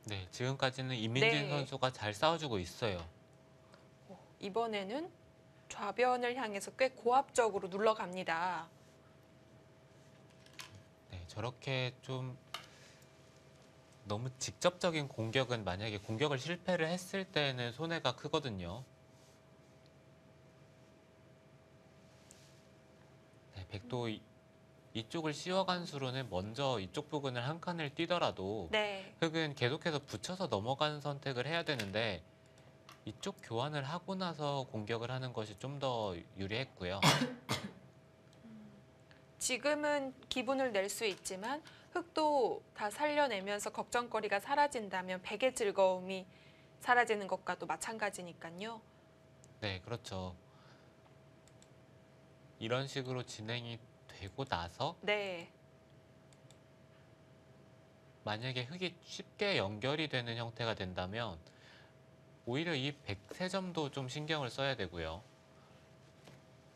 네, 지금까지는 이민진
네.
선수가 잘 싸워주고 있어요.
이번에는 좌변을 향해서 꽤 고압적으로 눌러갑니다.
네, 저렇게 좀 너무 직접적인 공격은 만약에 공격을 실패를 했을 때는 손해가 크거든요. 네, 백도 이쪽을 씌워간 수로는 먼저 이쪽 부근을 한 칸을 뛰더라도
네.
흑은 계속해서 붙여서 넘어가는 선택을 해야 되는데 이쪽 교환을 하고 나서 공격을 하는 것이 좀 더 유리했고요.
지금은 기분을 낼 수 있지만 흙도 다 살려내면서 걱정거리가 사라진다면 백의 즐거움이 사라지는 것과도 마찬가지니까요.
네, 그렇죠. 이런 식으로 진행이 되고 나서
네,
만약에 흙이 쉽게 연결이 되는 형태가 된다면 오히려 이 100세점도 좀 신경을 써야 되고요.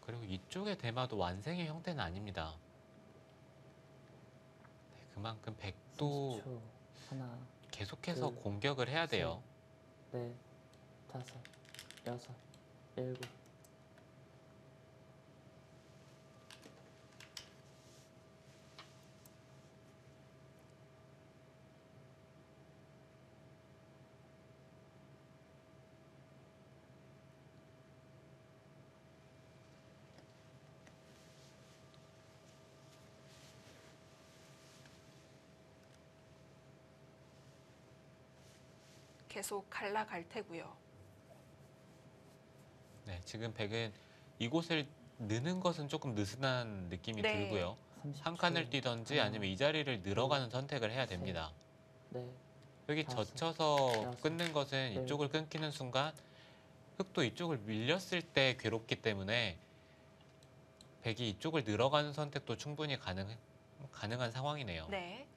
그리고 이쪽의 대마도 완성의 형태는 아닙니다. 네, 그만큼 100도
30초. 하나,
계속해서
둘,
공격을 해야 돼요.
넷, 다섯, 여섯, 일곱.
계속 갈라갈 테고요.
네, 지금 100은 이곳을 느는 것은 조금 느슨한 느낌이
네.
들고요.
30초.
한 칸을 뛰던지
하나,
아니면 이 자리를 늘어가는 선택을 해야 됩니다.
넷,
여기
다섯,
젖혀서
여섯,
끊는 것은
일곱.
이쪽을 끊기는 순간 흙도 이쪽을 밀렸을 때 괴롭기 때문에 100이 이쪽을 늘어가는 선택도 충분히 가능한 상황이네요.
네.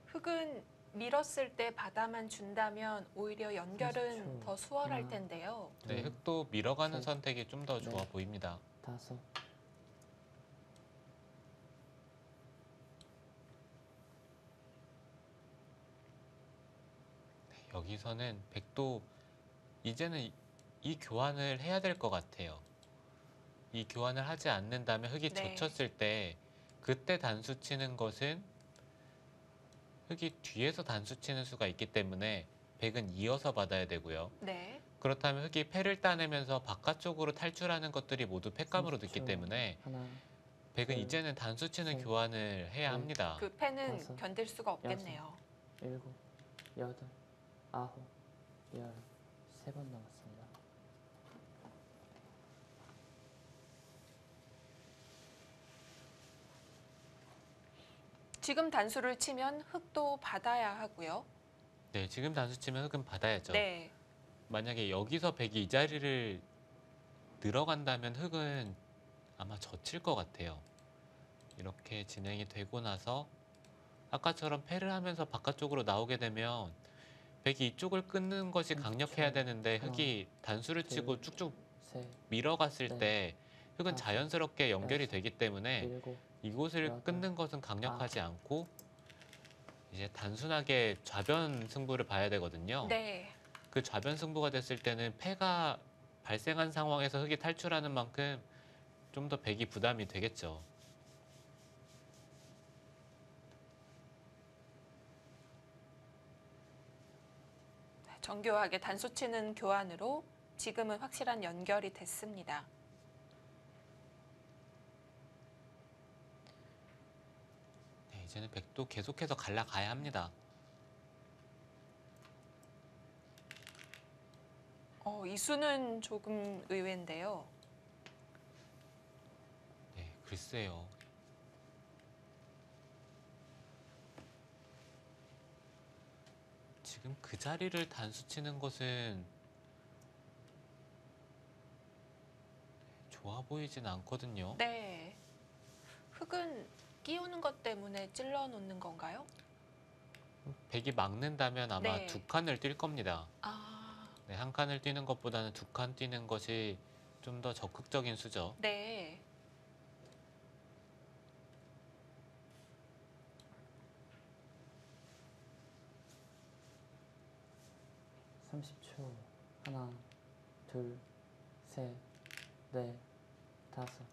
흙은 밀었을 때 바다만 준다면 오히려 연결은
30초.
더 수월할
하나,
텐데요.
네,
둘,
흙도 밀어가는
셋,
선택이 좀 더 좋아
넷.
보입니다.
다섯.
여기서는 100도 이제는 이 교환을 해야 될 것 같아요. 이 교환을 하지 않는다면 흙이
네.
젖혔을 때 그때 단수 치는 것은 흙이 뒤에서 단수 치는 수가 있기 때문에 100은 이어서 받아야 되고요.
네.
그렇다면 흙이 패를 따내면서 바깥쪽으로 탈출하는 것들이 모두 패감으로 듣기
30초.
때문에
하나,
100은
둘,
이제는 단수 치는
셋,
교환을 해야
넷.
합니다.
그 패는
다섯,
견딜 수가 없겠네요.
일곱, 여덟, 아홉, 열. 3번 남았습니다.
지금 단수를 치면 흙도 받아야 하고요.
네, 지금 단수 치면 흙은 받아야죠.
네.
만약에 여기서 100이 이 자리를 늘어간다면 흙은 아마 젖힐 것 같아요. 이렇게 진행이 되고 나서 아까처럼 패를 하면서 바깥쪽으로 나오게 되면 100이 이쪽을 끊는 것이
30초.
강력해야 되는데
하나,
흙이 단수를 치고
둘,
쭉쭉
셋,
밀어갔을
넷,
때 흙은
다섯,
자연스럽게 연결이
여섯,
되기 때문에
일곱,
이곳을
여덟,
끊는 것은 강력하지
아홉.
않고 이제 단순하게 좌변 승부를 봐야 되거든요.
네.
그 좌변 승부가 됐을 때는 패가 발생한 상황에서 흙이 탈출하는 만큼 좀 더 100이 부담이 되겠죠.
정교하게 단수 치는 교환으로 지금은 확실한 연결이 됐습니다.
네, 이제는 100도 계속해서 갈라가야 합니다.
이 수는 조금 의외인데요.
네, 글쎄요. 지금 그 자리를 단수 치는 것은 좋아 보이진 않거든요.
네. 흙은 끼우는 것 때문에 찔러 놓는 건가요?
100이 막는다면 아마
네.
두 칸을 뛸 겁니다.
아,
네, 한 칸을 뛰는 것보다는 두 칸 뛰는 것이 좀 더 적극적인 수죠.
네.
삼십 초. 하나, 둘, 셋, 넷, 다섯.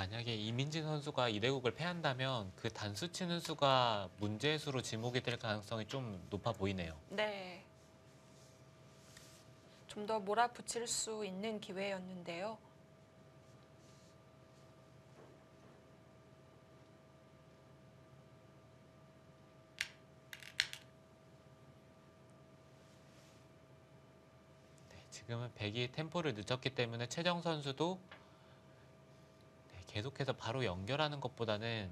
만약에 이민진 선수가 이대국을 패한다면 그 단수 치는 수가 문제의 수로 지목이 될 가능성이 좀 높아 보이네요.
네. 좀 더 몰아붙일 수 있는 기회였는데요.
네, 지금은 백이 템포를 늦췄기 때문에 최정 선수도 계속해서 바로 연결하는 것보다는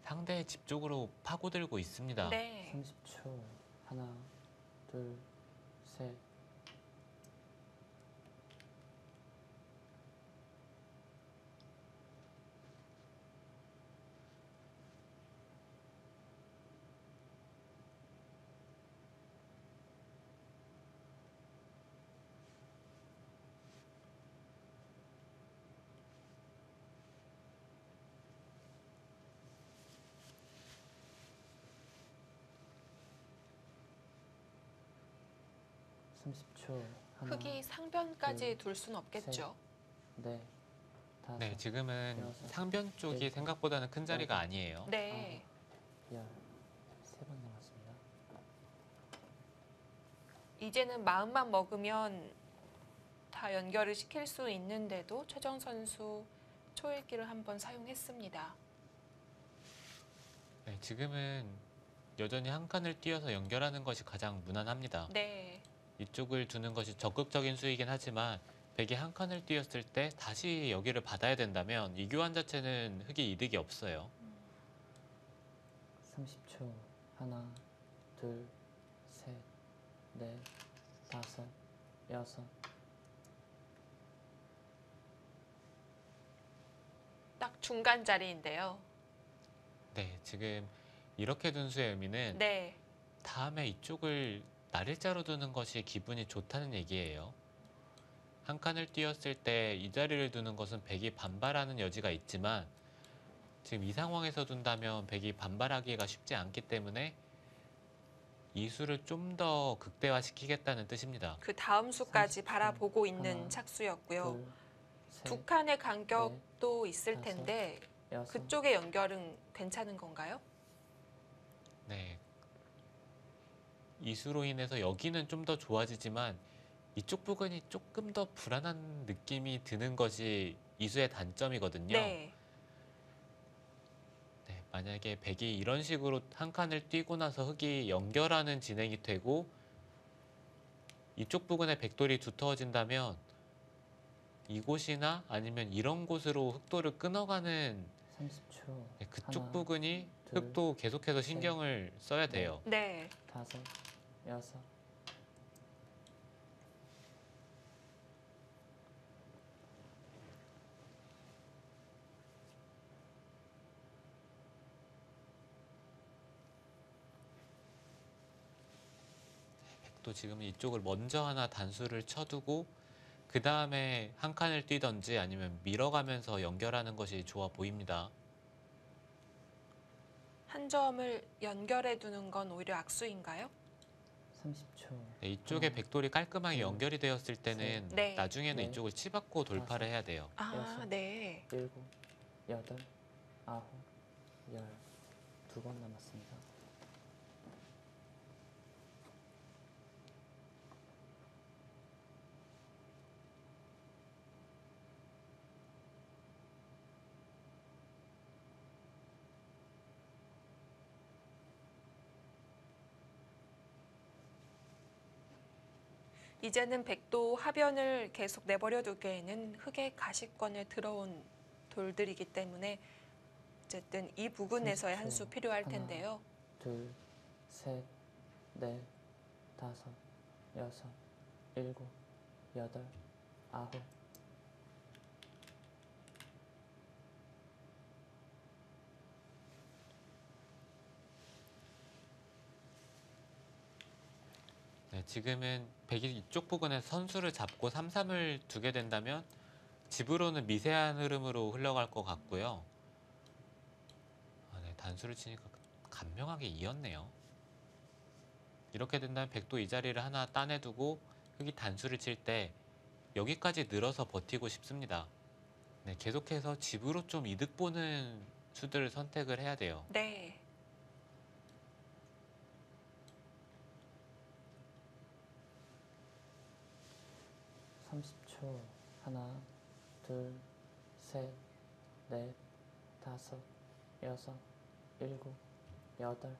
상대의 집 쪽으로 파고들고 있습니다.
네.
30초. 하나, 둘, 셋. 하나,
흙이 상변까지
둘,
둘 순 없겠죠.
넷, 다섯,
네, 지금은
여섯,
상변 쪽이
일곱,
생각보다는 큰 자리가
여덟,
아니에요.
네.
열. 3번 남았습니다.
이제는 마음만 먹으면 다 연결을 시킬 수 있는데도 최정 선수 초읽기를 한번 사용했습니다.
네, 지금은 여전히 한 칸을 띄어서 연결하는 것이 가장 무난합니다.
네.
이쪽을 두는 것이 적극적인 수이긴 하지만 백이 한 칸을 띄었을 때 다시 여기를 받아야 된다면 이 교환 자체는 흙이 이득이 없어요.
30초. 하나, 둘, 셋, 넷, 다섯, 여섯.
딱 중간 자리인데요.
네, 지금 이렇게 둔 수의 의미는
네.
다음에 이쪽을 날일자로 두는 것이 기분이 좋다는 얘기예요. 한 칸을 띄었을 때 이 자리를 두는 것은 백이 반발하는 여지가 있지만 지금 이 상황에서 둔다면 백이 반발하기가 쉽지 않기 때문에 이 수를 좀 더 극대화시키겠다는 뜻입니다.
그 다음 수까지
30초.
바라보고 있는
하나,
착수였고요.
둘, 셋,
두 칸의 간격도 있을
다섯,
텐데
여섯.
그쪽의 연결은 괜찮은 건가요?
네. 이 수로 인해서 여기는 좀 더 좋아지지만 이쪽 부분이 조금 더 불안한 느낌이 드는 것이 이 수의 단점이거든요.
네.
네, 만약에 백이 이런 식으로 한 칸을 띄고 나서 흙이 연결하는 진행이 되고 이쪽 부분에 백돌이 두터워진다면 이곳이나 아니면 이런 곳으로 흙돌을 끊어가는
30초.
네, 그쪽
하나,
부분이
둘,
흙도 계속해서 신경을 써야 돼요.
네.
다섯, 여섯.
백도 지금 이쪽을 먼저 하나 단수를 쳐두고 그 다음에 한 칸을 뛰던지 아니면 밀어가면서 연결하는 것이 좋아 보입니다.
한 점을 연결해 두는 건 오히려 악수인가요?
30초.
네, 이쪽에
하나,
백돌이 깔끔하게
둘,
연결이 되었을 때는
셋, 네.
나중에는
넷,
이쪽을 치받고 돌파를 해야 돼요.
아,
여섯.
네.
7, 8, 9, 10. 2번 남았습니다.
이제는 백도 하변을 계속 내버려 두기에는 흙의 가시권에 들어온 돌들이기 때문에 어쨌든 이 부근에서의 한 수
30초.
필요할
하나,
텐데요.
둘, 셋, 넷, 다섯, 여섯, 일곱, 여덟, 아홉.
네, 지금은 백이 이쪽 부분에 선수를 잡고 3, 3을 두게 된다면 집으로는 미세한 흐름으로 흘러갈 것 같고요. 네, 단수를 치니까 간명하게 이었네요. 이렇게 된다면 백도 이 자리를 하나 따내두고 흙이 단수를 칠 때 여기까지 늘어서 버티고 싶습니다. 네, 계속해서 집으로 좀 이득 보는 수들을 선택을 해야 돼요.
네.
삼십 초. 하나, 둘, 셋, 넷, 다섯, 여섯, 일곱, 여덟.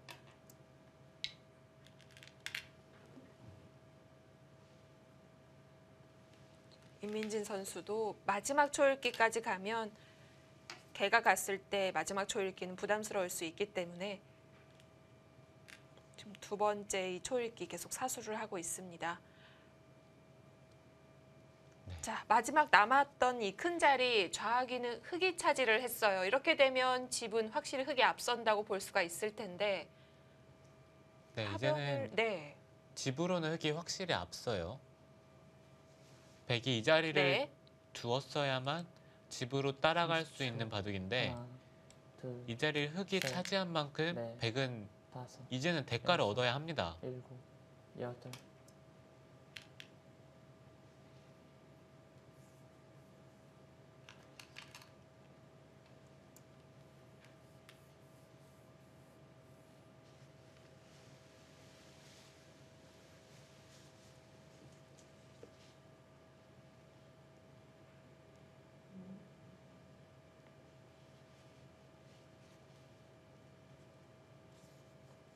이민진 선수도 마지막 초읽기까지 가면 개가 갔을 때 마지막 초읽기는 부담스러울 수 있기 때문에 지금 두 번째 이 초읽기 계속 사수를 하고 있습니다.
네.
자, 마지막 남았던 이 큰 자리 좌악이는 흙이 차지를 했어요. 이렇게 되면 집은 확실히 흙이 앞선다고 볼 수가 있을 텐데
네,
하변을
이제는
네.
집으로는 흙이 확실히 앞서요. 백이 이 자리를
네.
두었어야만 집으로 따라갈 수
30초.
있는 바둑인데
하나, 둘,
이 자리를 흙이
셋,
차지한 만큼
넷,
백은
다섯,
이제는 대가를
여섯.
얻어야 합니다.
일곱, 여덟.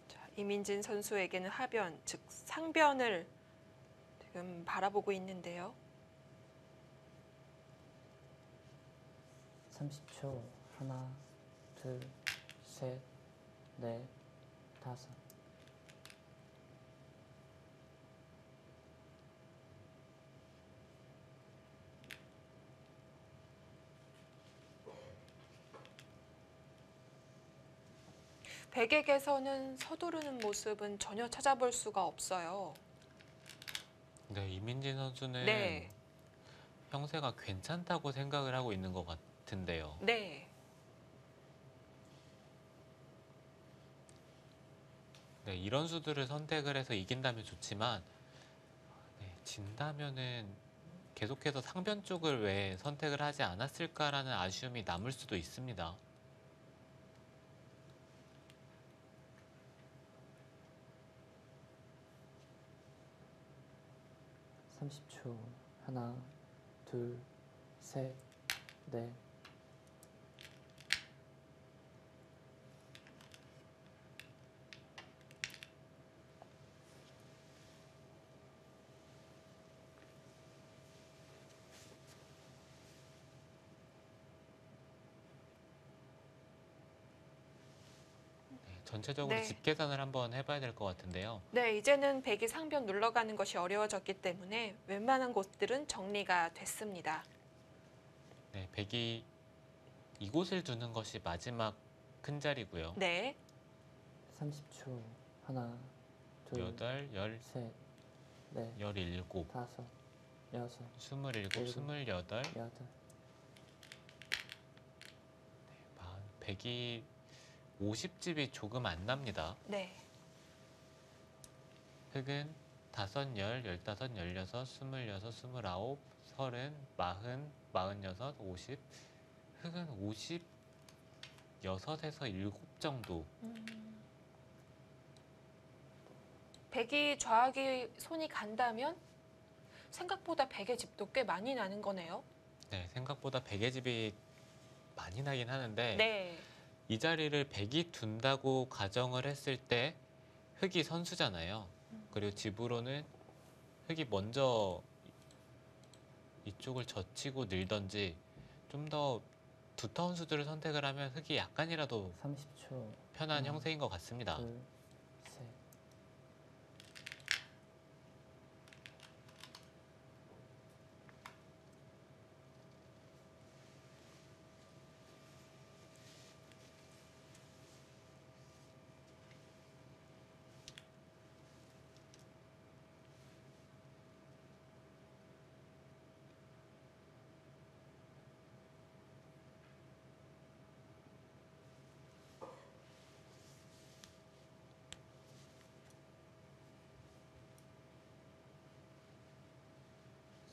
자, 이민진 선수에게는 하변, 즉 상변을 지금 바라보고 있는데요.
30초. 하나, 둘, 셋, 넷, 다섯.
백에게서는 서두르는 모습은 전혀 찾아볼 수가 없어요.
네, 이민진 선수는
네.
형세가 괜찮다고 생각을 하고 있는 것 같은데요.
네.
네, 이런 수들을 선택을 해서 이긴다면 좋지만 네, 진다면은 계속해서 상변 쪽을 왜 선택을 하지 않았을까라는 아쉬움이 남을 수도 있습니다.
30초. 하나, 둘, 셋, 넷.
네, 전체적으로
네.
집 계산을 한번 해봐야 될 것 같은데요.
네, 이제는 백이 상변 눌러가는 것이 어려워졌기 때문에 웬만한 곳들은 정리가 됐습니다.
네, 백이 이곳을 두는 것이 마지막 큰 자리고요.
네.
30초. 하나, 둘,
여덟, 열,
셋, 넷,
열일곱,
다섯, 여섯,
스물일곱,
일곱.
스물여덟,
여덟.
백이 50집이 조금 안 납니다.
네.
흙은 5, 10, 15, 16, 26, 29, 30, 40, 46, 50. 흙은 56에서 7 정도.
백이 좌악이 손이 간다면 생각보다 백의 집도 꽤 많이 나는 거네요.
네, 생각보다 백의 집이 많이 나긴 하는데
네.
이 자리를 백이 둔다고 가정을 했을 때 흙이 선수잖아요. 그리고 집으로는 흙이 먼저 이쪽을 젖히고 늘던지 좀 더 두터운 수들을 선택을 하면 흙이 약간이라도
30초.
편한
하나,
형세인 것 같습니다.
둘, 셋.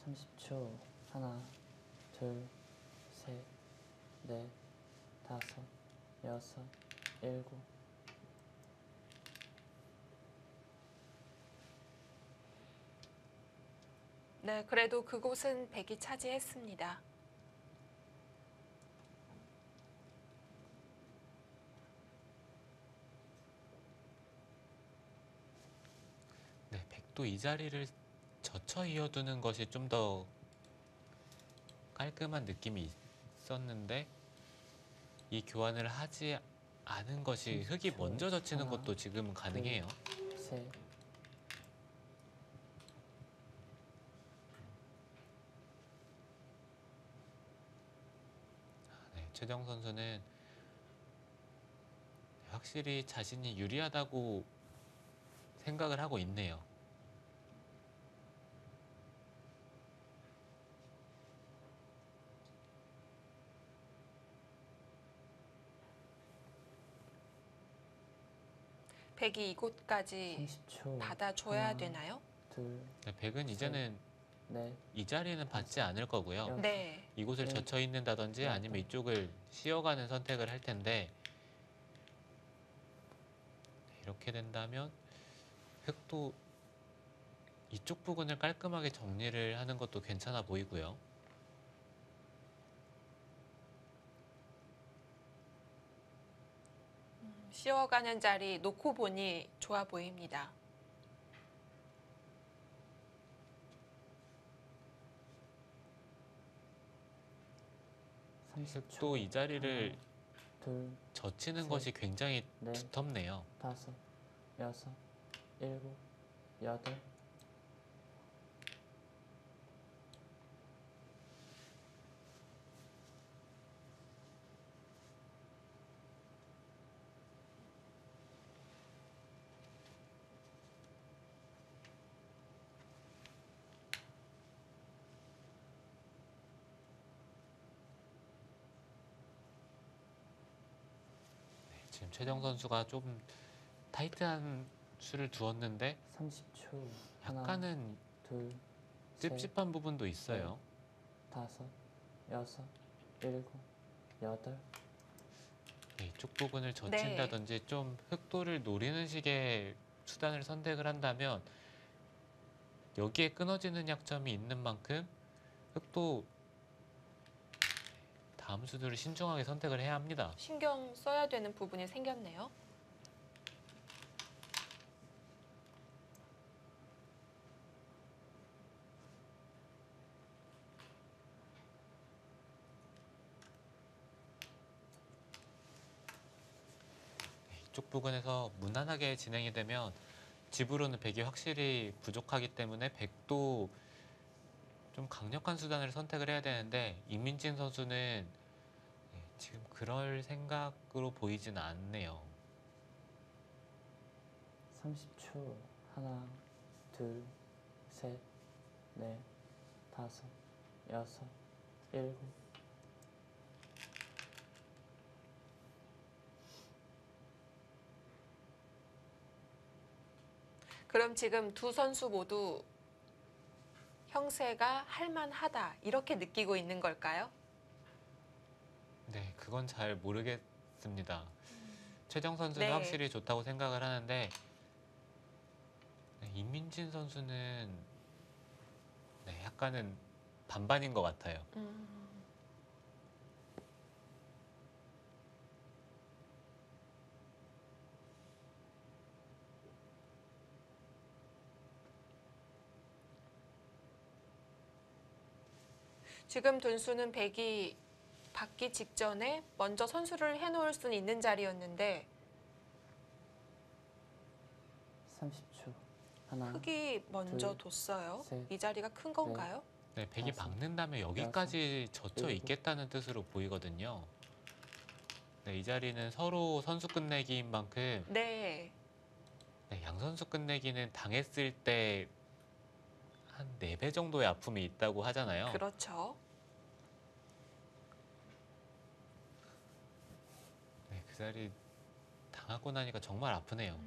(30초) 하나, 둘, 셋, 넷, 다섯, 여섯, 일곱.
네, 그래도 그곳은 백이 차지했습니다.
네, 백도 이 자리를 젖혀 이어두는 것이 좀 더 깔끔한 느낌이 있었는데 이 교환을 하지 않은 것이 흙이
30초.
먼저 젖히는
하나,
것도 지금은 가능해요.
셋,
네, 최정 선수는 확실히 자신이 유리하다고 생각을 하고 있네요.
백이 이곳까지
30초.
받아줘야
하나,
되나요?
둘,
네, 백은 이제는
넷,
이 자리는 받지 않을 거고요.
여섯.
네.
이곳을
네.
젖혀 있는다든지 아니면 이쪽을 씌어가는 선택을 할 텐데 이렇게 된다면 흙도 이쪽 부분을 깔끔하게 정리를 하는 것도 괜찮아 보이고요.
씌워가는 자리 놓고 보니 좋아 보입니다.
30초.
흙도 이 자리를
하나, 둘,
젖히는
셋,
것이 굉장히
넷,
두텁네요.
다섯, 여섯, 일곱, 여덟.
지금 최정 선수가 좀 타이트한 수를 두었는데
30초. 하나,
약간은
둘, 셋,
찝찝한 부분도 있어요.
다섯, 여섯, 일곱, 여덟.
네, 이쪽 부분을 젖힌다든지 좀 흑도를 노리는 식의 수단을 선택을 한다면 여기에 끊어지는 약점이 있는 만큼 흑도 다음 수들을 신중하게 선택을 해야 합니다.
신경 써야 되는 부분이 생겼네요.
이쪽 부분에서 무난하게 진행이 되면 집으로는 백이 확실히 부족하기 때문에 백도 좀 강력한 수단을 선택을 해야 되는데 이민진 선수는 지금 그럴 생각으로 보이진 않네요.
30초. 하나, 둘, 셋, 넷, 다섯, 여섯, 일곱.
그럼 지금 두 선수 모두 형세가 할만하다 이렇게 느끼고 있는 걸까요?
네, 그건 잘 모르겠습니다. 최정 선수는
네.
확실히 좋다고 생각을 하는데 네, 이민진 선수는 네, 약간은 반반인 것 같아요.
지금 둔수는 백이 받기 직전에 먼저 선수를 해놓을 수는 있는 자리였는데
30초. 하나,
흙이 먼저
둘,
뒀어요.
셋,
이 자리가 큰 건가요?
네, 백이
다섯,
막는다면 여기까지 젖혀
일곱.
있겠다는 뜻으로 보이거든요. 네, 이 자리는 서로 선수 끝내기인 만큼
네.
네, 양 선수 끝내기는 당했을 때 한 4배 정도의 아픔이 있다고 하잖아요.
그렇죠.
네, 그 자리 당하고 나니까 정말 아프네요.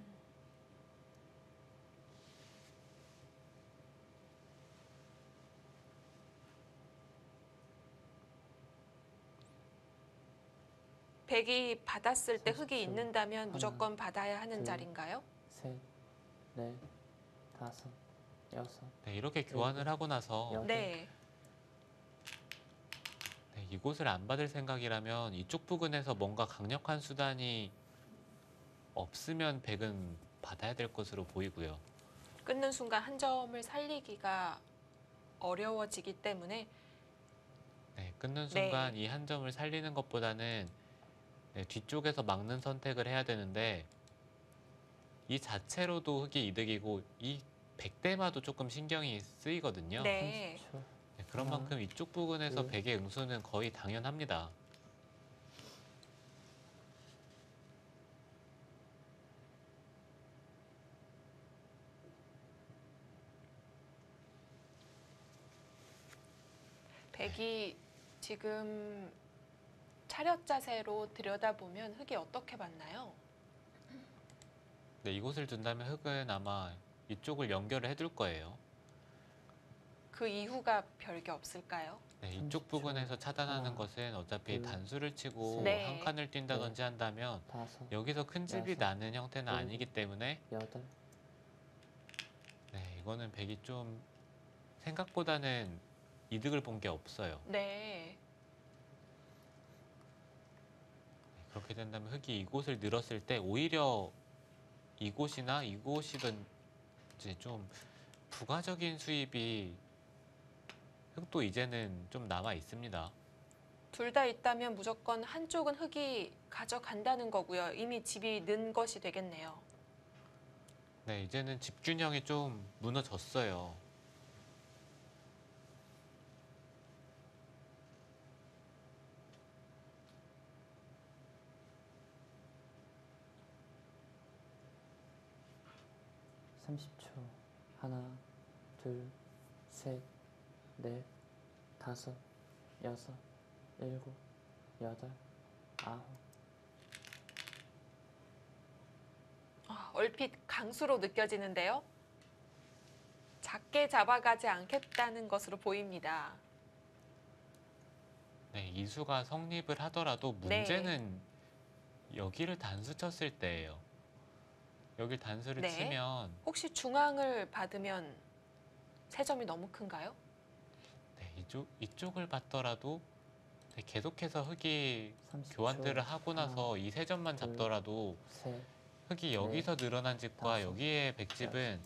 백이 받았을 때
30초.
흙이 있는다면
하나,
무조건 받아야 하는
둘,
자리인가요?
셋, 넷, 다섯, 여섯,
네, 이렇게 교환을 하고 나서
여덟.
네.
네, 이곳을 안 받을 생각이라면 이쪽 부근에서 뭔가 강력한 수단이 없으면 백은 받아야 될 것으로 보이고요.
끊는 순간 한 점을 살리기가 어려워지기 때문에
네, 끊는 순간
네.
이 한 점을 살리는 것보다는 네, 뒤쪽에서 막는 선택을 해야 되는데 이 자체로도 흙이 이득이고 이 백대마도 조금 신경이 쓰이거든요.
네.
30초.
네, 그런
하나,
만큼 이쪽 부근에서
둘.
백의 응수는 거의 당연합니다.
백이 지금 차렷 자세로 들여다보면 흙이 어떻게 봤나요?
네, 이곳을 둔다면 흙은 아마 이쪽을 연결을 해둘 거예요.
그 이후가 별게 없을까요?
네, 이쪽
30초.
부근에서 차단하는
하나,
것은 어차피
둘,
단수를 치고
네.
한 칸을 뛴다든지 한다면
다섯,
여기서 큰 집이
여섯,
나는 형태는
일곱.
아니기 때문에
여덟.
네, 이거는 백이 좀 생각보다는 이득을 본 게 없어요.
네.
네, 그렇게 된다면 흙이 이곳을 늘었을 때 오히려 이곳이나 이곳이든지 좀 부가적인 수입이 흙도 이제는 좀 남아 있습니다.
둘 다 있다면 무조건 한쪽은 흙이 가져간다는 거고요. 이미 집이 는 것이 되겠네요.
네, 이제는 집균형이 좀 무너졌어요.
삼십 초. 하나, 둘, 셋, 넷, 다섯, 여섯, 일곱, 여덟, 아홉.
얼핏 강수로 느껴지는데요. 작게 잡아가지 않겠다는 것으로 보입니다.
네, 이수가 성립을 하더라도
네.
문제는 여기를 단수 쳤을 때예요. 여길 단수를
네.
치면
혹시 중앙을 받으면 세 점이 너무 큰가요?
네, 이쪽을 받더라도 네, 계속해서 흙이
30초.
교환들을 하고 나서 이 세 점만
둘,
잡더라도
셋,
흙이 여기서 늘어난 집과
다섯,
여기의 백집은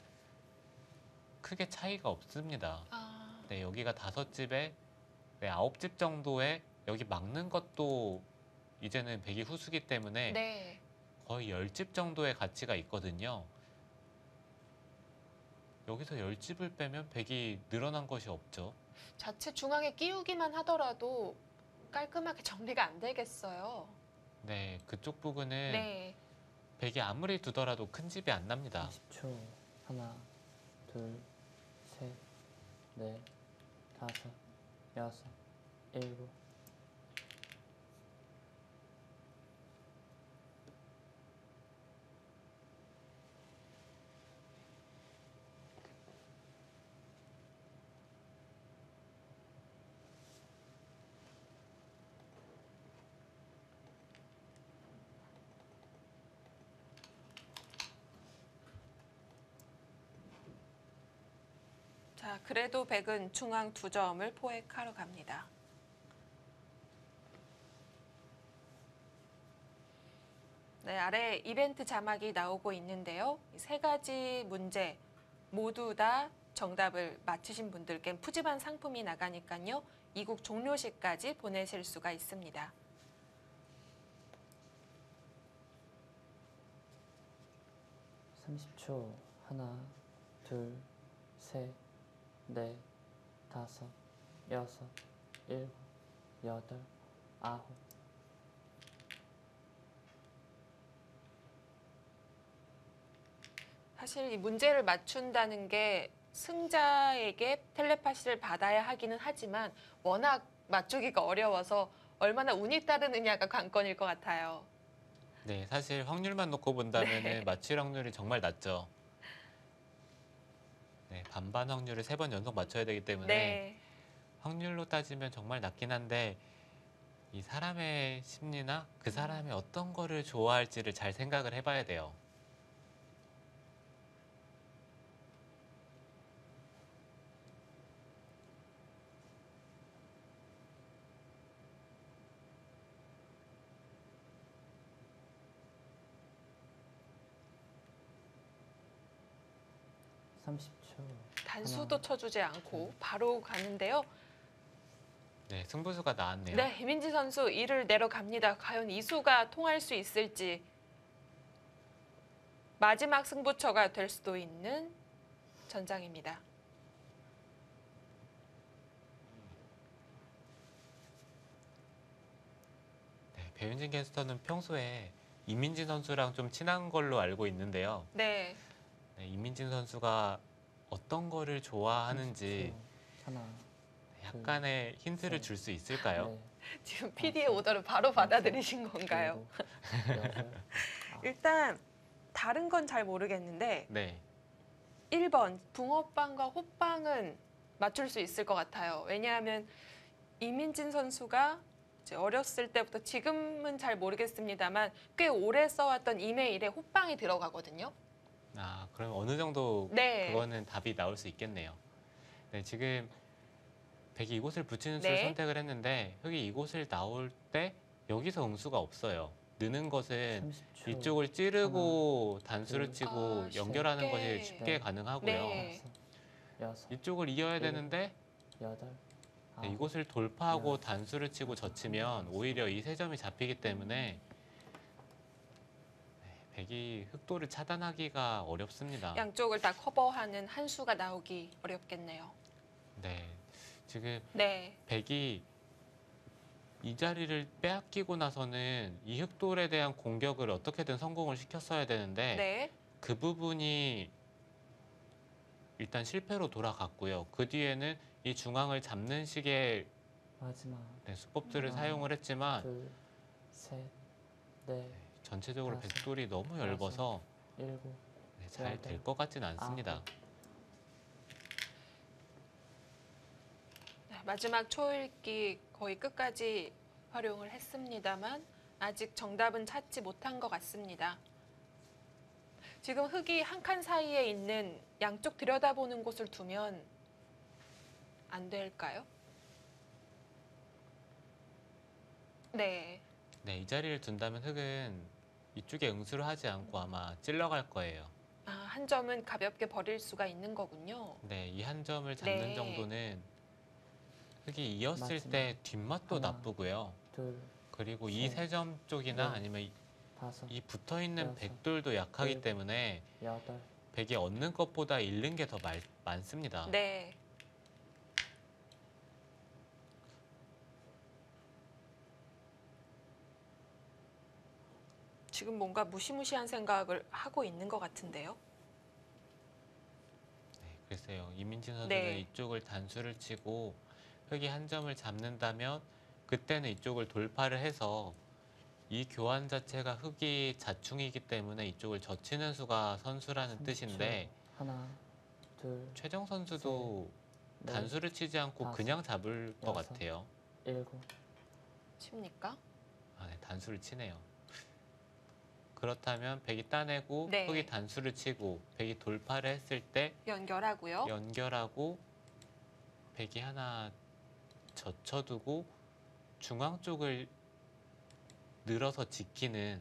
크게 차이가 없습니다.
아,
네, 여기가 5집에 네, 9집 정도에 여기 막는 것도 이제는 백이 후수기 때문에
네.
거의 10집 정도의 가치가 있거든요. 여기서 10집을 빼면 백이 늘어난 것이 없죠.
자칫 중앙에 끼우기만 하더라도 깔끔하게 정리가 안 되겠어요.
네, 그쪽 부분은
네.
백이 아무리 두더라도 큰 집이 안 납니다.
30초. 하나, 둘, 셋, 넷, 다섯, 여섯, 일곱.
자, 그래도 백은 중앙 2점을 포획하러 갑니다. 네, 아래 이벤트 자막이 나오고 있는데요. 이 3가지 문제 모두 다 정답을 맞히신 분들께 푸짐한 상품이 나가니까요. 이국 종료시까지 보내실 수가 있습니다.
삼십 초. 하나, 둘, 셋, 넷, 다섯, 여섯, 일곱, 여덟, 아홉.
사실 이 문제를 맞춘다는 게 승자에게 텔레파시를 받아야 하기는 하지만 워낙 맞추기가 어려워서 얼마나 운이 따르느냐가 관건일 것 같아요.
네, 사실 확률만 놓고 본다면
네.
맞힐 확률이 정말 낮죠. 네, 반반 확률을 3번 연속 맞춰야 되기 때문에
네.
확률로 따지면 정말 낮긴 한데 이 사람의 심리나 그 사람이 어떤 거를 좋아할지를 잘 생각을 해봐야 돼요.
단수도 쳐주지 않고 바로 가는데요.
네, 승부수가 나왔네요.
네, 이민지 선수 2를 내려갑니다. 과연 이 수가 통할 수 있을지. 마지막 승부처가 될 수도 있는 전장입니다.
네, 배윤진 캐스터는 평소에 이민진 선수랑 좀 친한 걸로 알고 있는데요.
네,
네, 이민진 선수가 어떤 거를 좋아하는지
하나,
약간의 힌트를
셋,
줄 수 있을까요?
지금 PD의 오더를 바로 받아들이신 건가요? 일단 다른 건 잘 모르겠는데
네,
1번 붕어빵과 호빵은 맞출 수 있을 것 같아요. 왜냐하면 이민진 선수가 이제 어렸을 때부터 지금은 잘 모르겠습니다만 꽤 오래 써왔던 이메일에 호빵이 들어가거든요.
아, 그럼 어느 정도
네.
그거는 답이 나올 수 있겠네요. 네, 지금 백이 이곳을 붙이는 수를
네.
선택을 했는데 흙이 이곳을 나올 때 여기서 응수가 없어요. 느는 것은
30초.
이쪽을 찌르고 단수를
둘,
치고
아,
연결하는
쉽게.
것이 쉽게
네.
가능하고요.
네.
여섯,
이쪽을 이어야
일곱,
되는데
여덟,
네,
아홉,
이곳을 돌파하고
열,
단수를 치고 젖히면 오히려 이 세 점이 잡히기 때문에 네, 백이 흑도를 차단하기가 어렵습니다.
양쪽을 다 커버하는 한 수가 나오기 어렵겠네요.
네, 지금
네,
백이 이 자리를 빼앗기고 나서는 이 흑돌에 대한 공격을 어떻게든 성공을 시켰어야 되는데
네,
그 부분이 일단 실패로 돌아갔고요. 그 뒤에는 이 중앙을 잡는 식의
마지막
네, 수법들을
하나,
사용을 했지만
둘, 셋, 넷,
전체적으로
다섯,
백돌이 너무 얇아서
일곱,
잘 될 것 같지는 않습니다.
아홉.
마지막 초읽기 거의 끝까지 활용을 했습니다만 아직 정답은 찾지 못한 것 같습니다. 지금 흙이 한 칸 사이에 있는 양쪽 들여다보는 곳을 두면 안 될까요? 네,
네, 이 자리를 둔다면 흑은 이쪽에 응수를 하지 않고 아마 찔러갈 거예요.
아, 한 점은 가볍게 버릴 수가 있는 거군요.
네, 이 한 점을 잡는
네.
정도는 흑이 이었을
마지막
때 뒷맛도
하나,
나쁘고요.
둘,
그리고 이
셋,
세 점 쪽이나
넷,
아니면
다섯,
이 붙어 있는
여섯,
백돌도 약하기
일곱,
때문에
여덟,
백이 얻는 것보다 잃는 게 더 많습니다.
네, 지금 뭔가 무시무시한 생각을 하고 있는 것 같은데요.
네, 글쎄요. 이민진 선수는
네.
이쪽을 단수를 치고 흑이 한 점을 잡는다면 그때는 이쪽을 돌파를 해서 이 교환 자체가 흑이 자충이기 때문에 이쪽을 젖히는 수가 선수라는
30초.
뜻인데
하나, 둘,
최정 선수도
넷,
단수를 치지 않고
다섯,
그냥 잡을 것
여섯.
같아요.
일곱,
칩니까?
아, 네, 단수를 치네요. 그렇다면 백이 따내고
네.
흑이 단수를 치고 백이 돌파를 했을 때
연결하고요.
연결하고 백이 하나 젖혀두고 중앙 쪽을 늘어서 지키는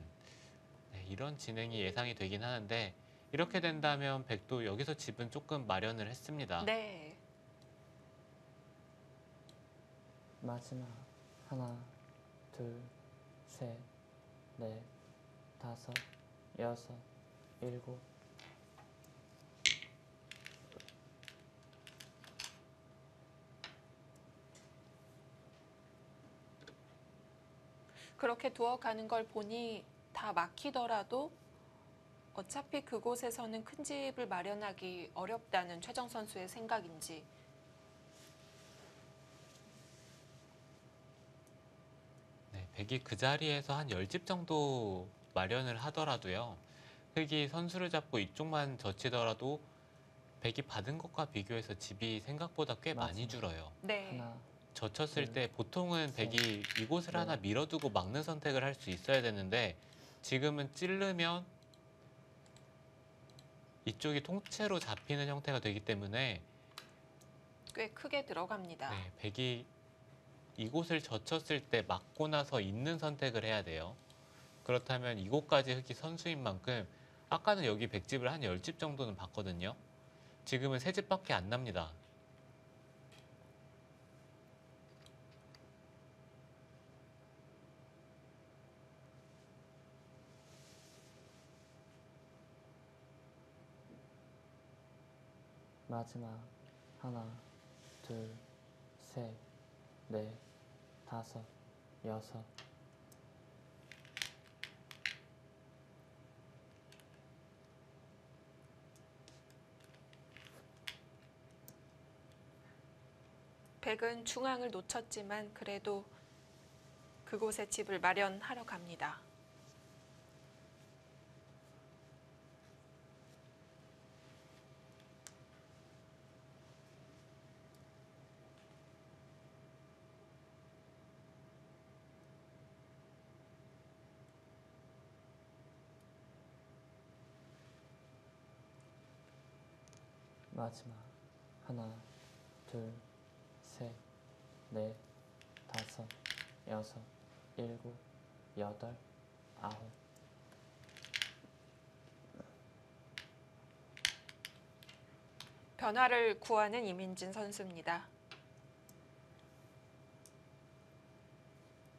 네, 이런 진행이 예상이 되긴 하는데 이렇게 된다면 백도 여기서 집은 조금 마련을 했습니다.
네,
마지막 하나, 둘, 셋, 넷, 다섯, 여섯, 일곱,
그렇게 두어가는 걸 보니 다 막히더라도 어차피 그곳에서는 큰 집을 마련하기 어렵다는 최정 선수의 생각인지.
네, 백이 그 자리에서 한 10집 정도 마련을 하더라도요. 흑이 선수를 잡고 이쪽만 젖히더라도 백이 받은 것과 비교해서 집이 생각보다 꽤 많이
맞습니다.
줄어요.
네,
하나,
젖혔을 때 보통은 백이 이곳을 하나 밀어두고 막는 선택을 할 수 있어야 되는데 지금은 찌르면 이쪽이 통째로 잡히는 형태가 되기 때문에
꽤 크게 들어갑니다.
네, 백이 이곳을 젖혔을 때 막고 나서 있는 선택을 해야 돼요. 그렇다면 이곳까지 흙이 선수인 만큼 아까는 여기 백집을 한 10집 정도는 봤거든요. 지금은 3집밖에 안 납니다.
마지막 하나, 둘, 셋, 넷, 다섯, 여섯.
백은 중앙을 놓쳤지만 그래도 그곳에 집을 마련하러 갑니다.
마지막 하나, 둘, 셋, 넷, 다섯, 여섯, 일곱, 여덟, 아홉.
변화를 구하는 이민진 선수입니다.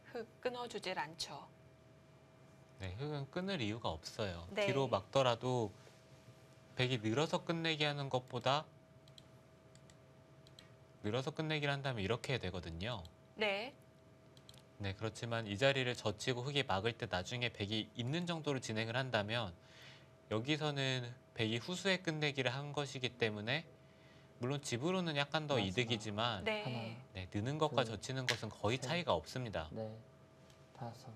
흙 끊어주질 않죠.
네, 흙은 끊을 이유가 없어요.
네.
뒤로 막더라도 백이 늘어서 끝내기 하는 것보다 늘어서 끝내기를 한다면 이렇게 되거든요.
네.
네, 그렇지만 이 자리를 젖히고 흙이 막을 때 나중에 백이 있는 정도로 진행을 한다면 여기서는 백이 후수에 끝내기를 한 것이기 때문에 물론 집으로는 약간 더
마지막.
이득이지만
네.
하나,
네, 느는 것과
둘,
젖히는 것은 거의
셋.
차이가 없습니다.
넷, 다섯.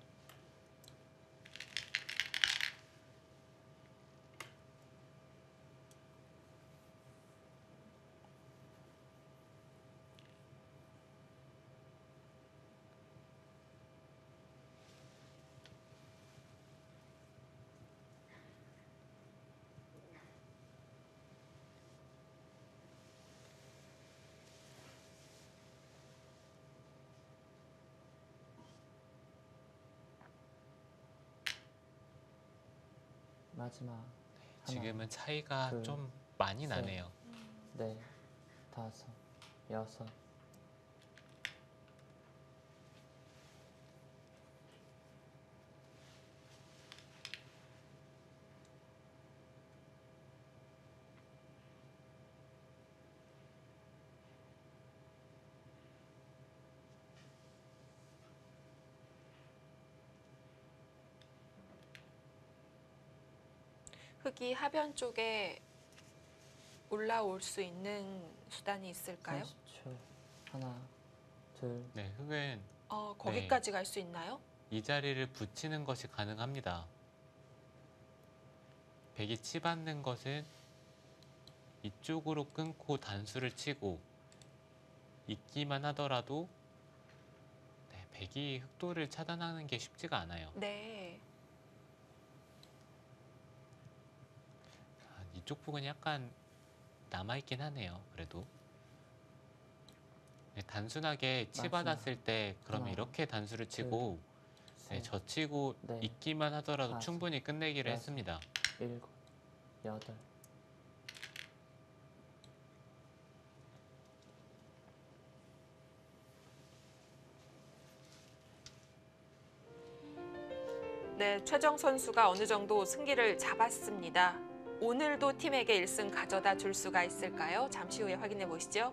마지막 하나,
지금은 차이가
둘,
좀 많이
셋.
나네요.
넷, 다섯, 여섯.
흙이 하변 쪽에 올라올 수 있는 수단이 있을까요?
30초. 하나, 둘,
네, 흙은
거기까지 갈 수 있나요?
이 자리를 붙이는 것이 가능합니다. 백이 치받는 것은 이쪽으로 끊고 단수를 치고 있기만 하더라도 네, 백이 흑도를 차단하는 게 쉽지가 않아요.
네.
이쪽 부분이 약간 남아있긴 하네요. 그래도 네, 단순하게 치받았을 때 그러면
하나,
이렇게 단수를 치고 네,
셋,
젖히고
넷,
있기만 하더라도
다섯,
충분히 끝내기를
여섯.
했습니다.
일곱, 여덟.
네, 최정 선수가 어느 정도 승기를 잡았습니다. 오늘도 팀에게 1승 가져다 줄 수가 있을까요? 잠시 후에 확인해 보시죠.